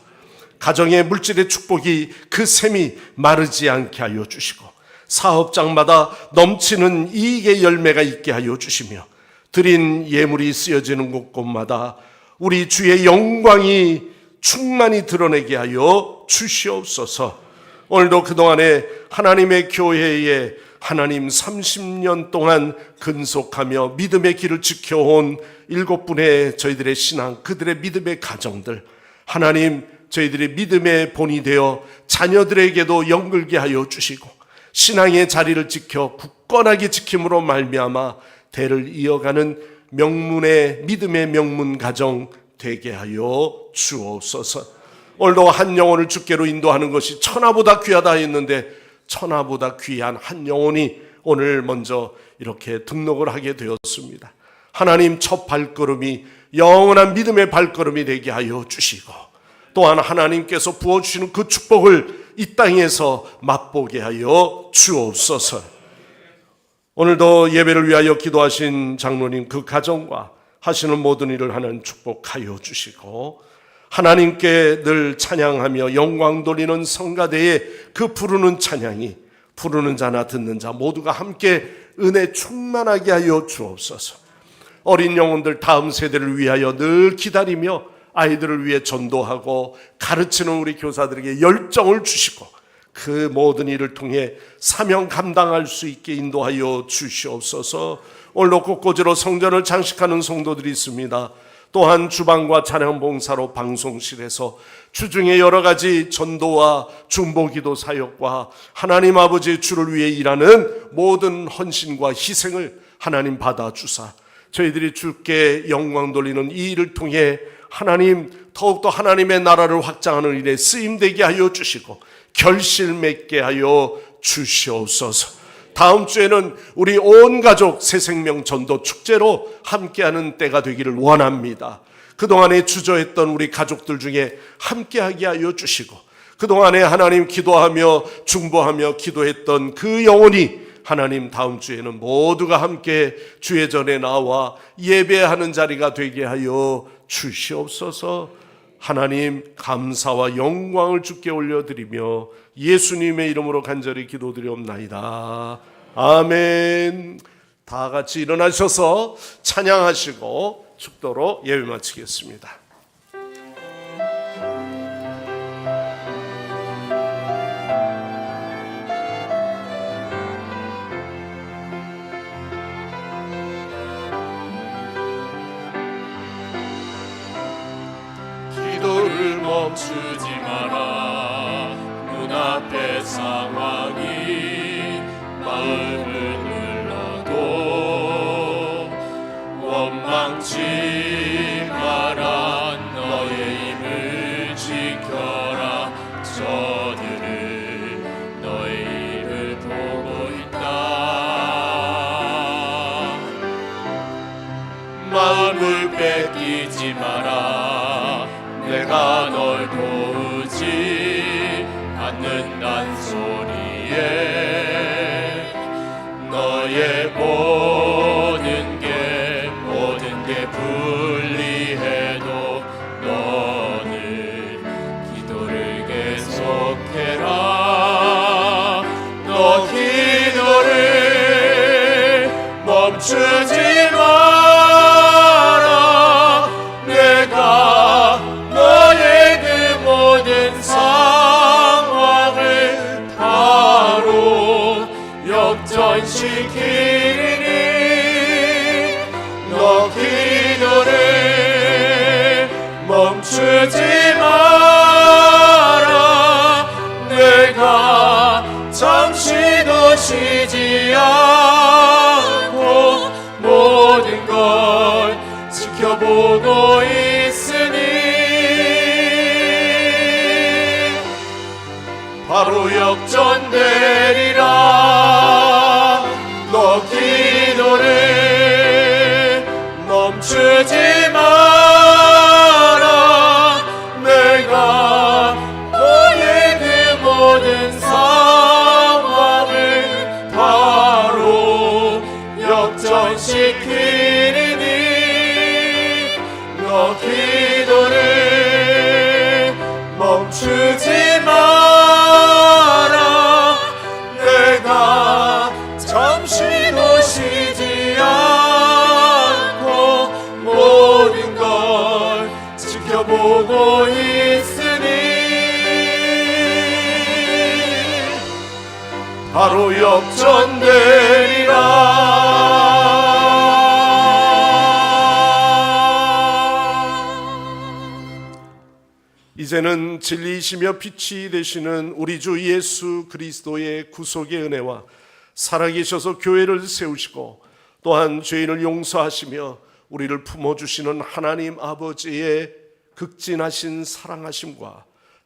가정의 물질의 축복이 그 샘이 마르지 않게 하여 주시고 사업장마다 넘치는 이익의 열매가 있게 하여 주시며 드린 예물이 쓰여지는 곳곳마다 우리 주의 영광이 충만히 드러내게 하여 주시옵소서. 오늘도 그동안에 하나님의 교회에 하나님 30년 동안 근속하며 믿음의 길을 지켜온 7분의 저희들의 신앙, 그들의 믿음의 가정들, 하나님 저희들의 믿음의 본이 되어 자녀들에게도 연결게 하여 주시고 신앙의 자리를 지켜 굳건하게 지킴으로 말미암아 대를 이어가는 명문의 믿음의 명문 가정 되게 하여 주옵소서. 오늘도 한 영혼을 주께로 인도하는 것이 천하보다 귀하다 했는데 천하보다 귀한 한 영혼이 오늘 먼저 이렇게 등록을 하게 되었습니다. 하나님 첫 발걸음이 영원한 믿음의 발걸음이 되게 하여 주시고 또한 하나님께서 부어주시는 그 축복을 이 땅에서 맛보게 하여 주옵소서. 오늘도 예배를 위하여 기도하신 장로님 그 가정과 하시는 모든 일을 하는 축복하여 주시고 하나님께 늘 찬양하며 영광 돌리는 성가대의 그 부르는 찬양이 부르는 자나 듣는 자 모두가 함께 은혜 충만하게 하여 주옵소서. 어린 영혼들 다음 세대를 위하여 늘 기다리며 아이들을 위해 전도하고 가르치는 우리 교사들에게 열정을 주시고 그 모든 일을 통해 사명 감당할 수 있게 인도하여 주시옵소서. 오늘도 곳곳으로 성전을 장식하는 성도들이 있습니다. 또한 주방과 찬양 봉사로 방송실에서 주중에 여러 가지 전도와 중보기도 사역과 하나님 아버지 주를 위해 일하는 모든 헌신과 희생을 하나님 받아주사 저희들이 주께 영광 돌리는 이 일을 통해 하나님 더욱더 하나님의 나라를 확장하는 일에 쓰임되게 하여 주시고 결실 맺게 하여 주시옵소서. 다음 주에는 우리 온 가족 새생명 전도 축제로 함께하는 때가 되기를 원합니다. 그동안에 주저했던 우리 가족들 중에 함께하게 하여 주시고 그동안에 하나님 기도하며 중보하며 기도했던 그 영혼이 하나님 다음 주에는 모두가 함께 주의 전에 나와 예배하는 자리가 되게 하여 주시옵소서. 하나님 감사와 영광을 주께 올려드리며 예수님의 이름으로 간절히 기도드리옵나이다. 아멘. 다 같이 일어나셔서 찬양하시고 축도로 예배 마치겠습니다. 기도를 멈추지 마라. 눈앞의 상황이 마음을 눌러도 원망치 마라. 너의 힘을 지켜라. 저들은 너의 일을 보고 있다. 마음을 뺏기지 마라. 내가 널 도우지 않는단 소리에 너의 모든 게 불리해도 너는 기도를 계속해라. 너 기도를 멈추지 멈추지 마라. 내가 잠시도 쉬지 않고 모든 걸 지켜보고 있으니 바로 역전되리라. 너 기도를 멈추지 마라. 내가 너의 그 모든 상황을 바로 역전시키리니 너 기도를 멈추지 마라. 내가 잠시도 쉬지 않고 모든 걸 지켜보고 있으니 바로 역전되리라. 이제는 진리이시며 빛이 되시는 우리 주 예수 그리스도의 구속의 은혜와 살아계셔서 교회를 세우시고 또한 죄인을 용서하시며 우리를 품어주시는 하나님 아버지의 극진하신 사랑하심과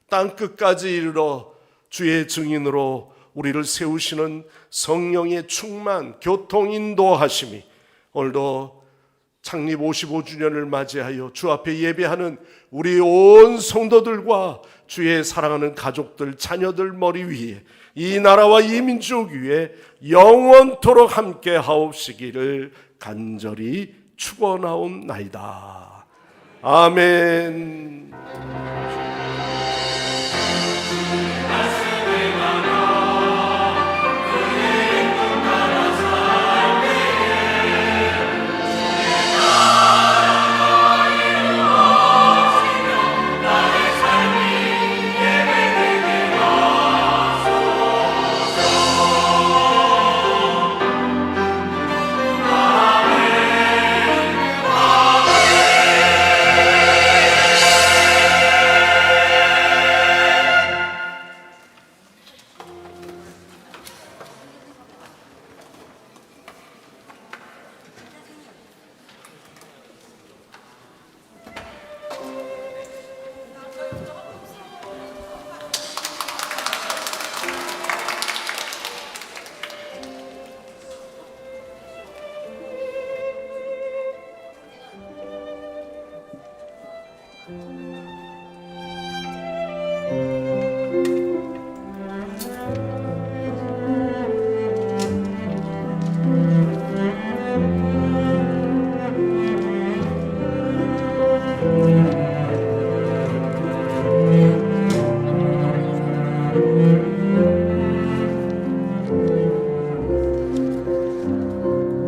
땅끝까지 이르러 주의 증인으로 우리를 세우시는 성령의 충만 교통 인도하심이 오늘도 창립 55주년을 맞이하여 주 앞에 예배하는 우리 온 성도들과 주의 사랑하는 가족들, 자녀들 머리 위에 이 나라와 이 민족 위에 영원토록 함께 하옵시기를 간절히 축원하옵나이다. 아멘.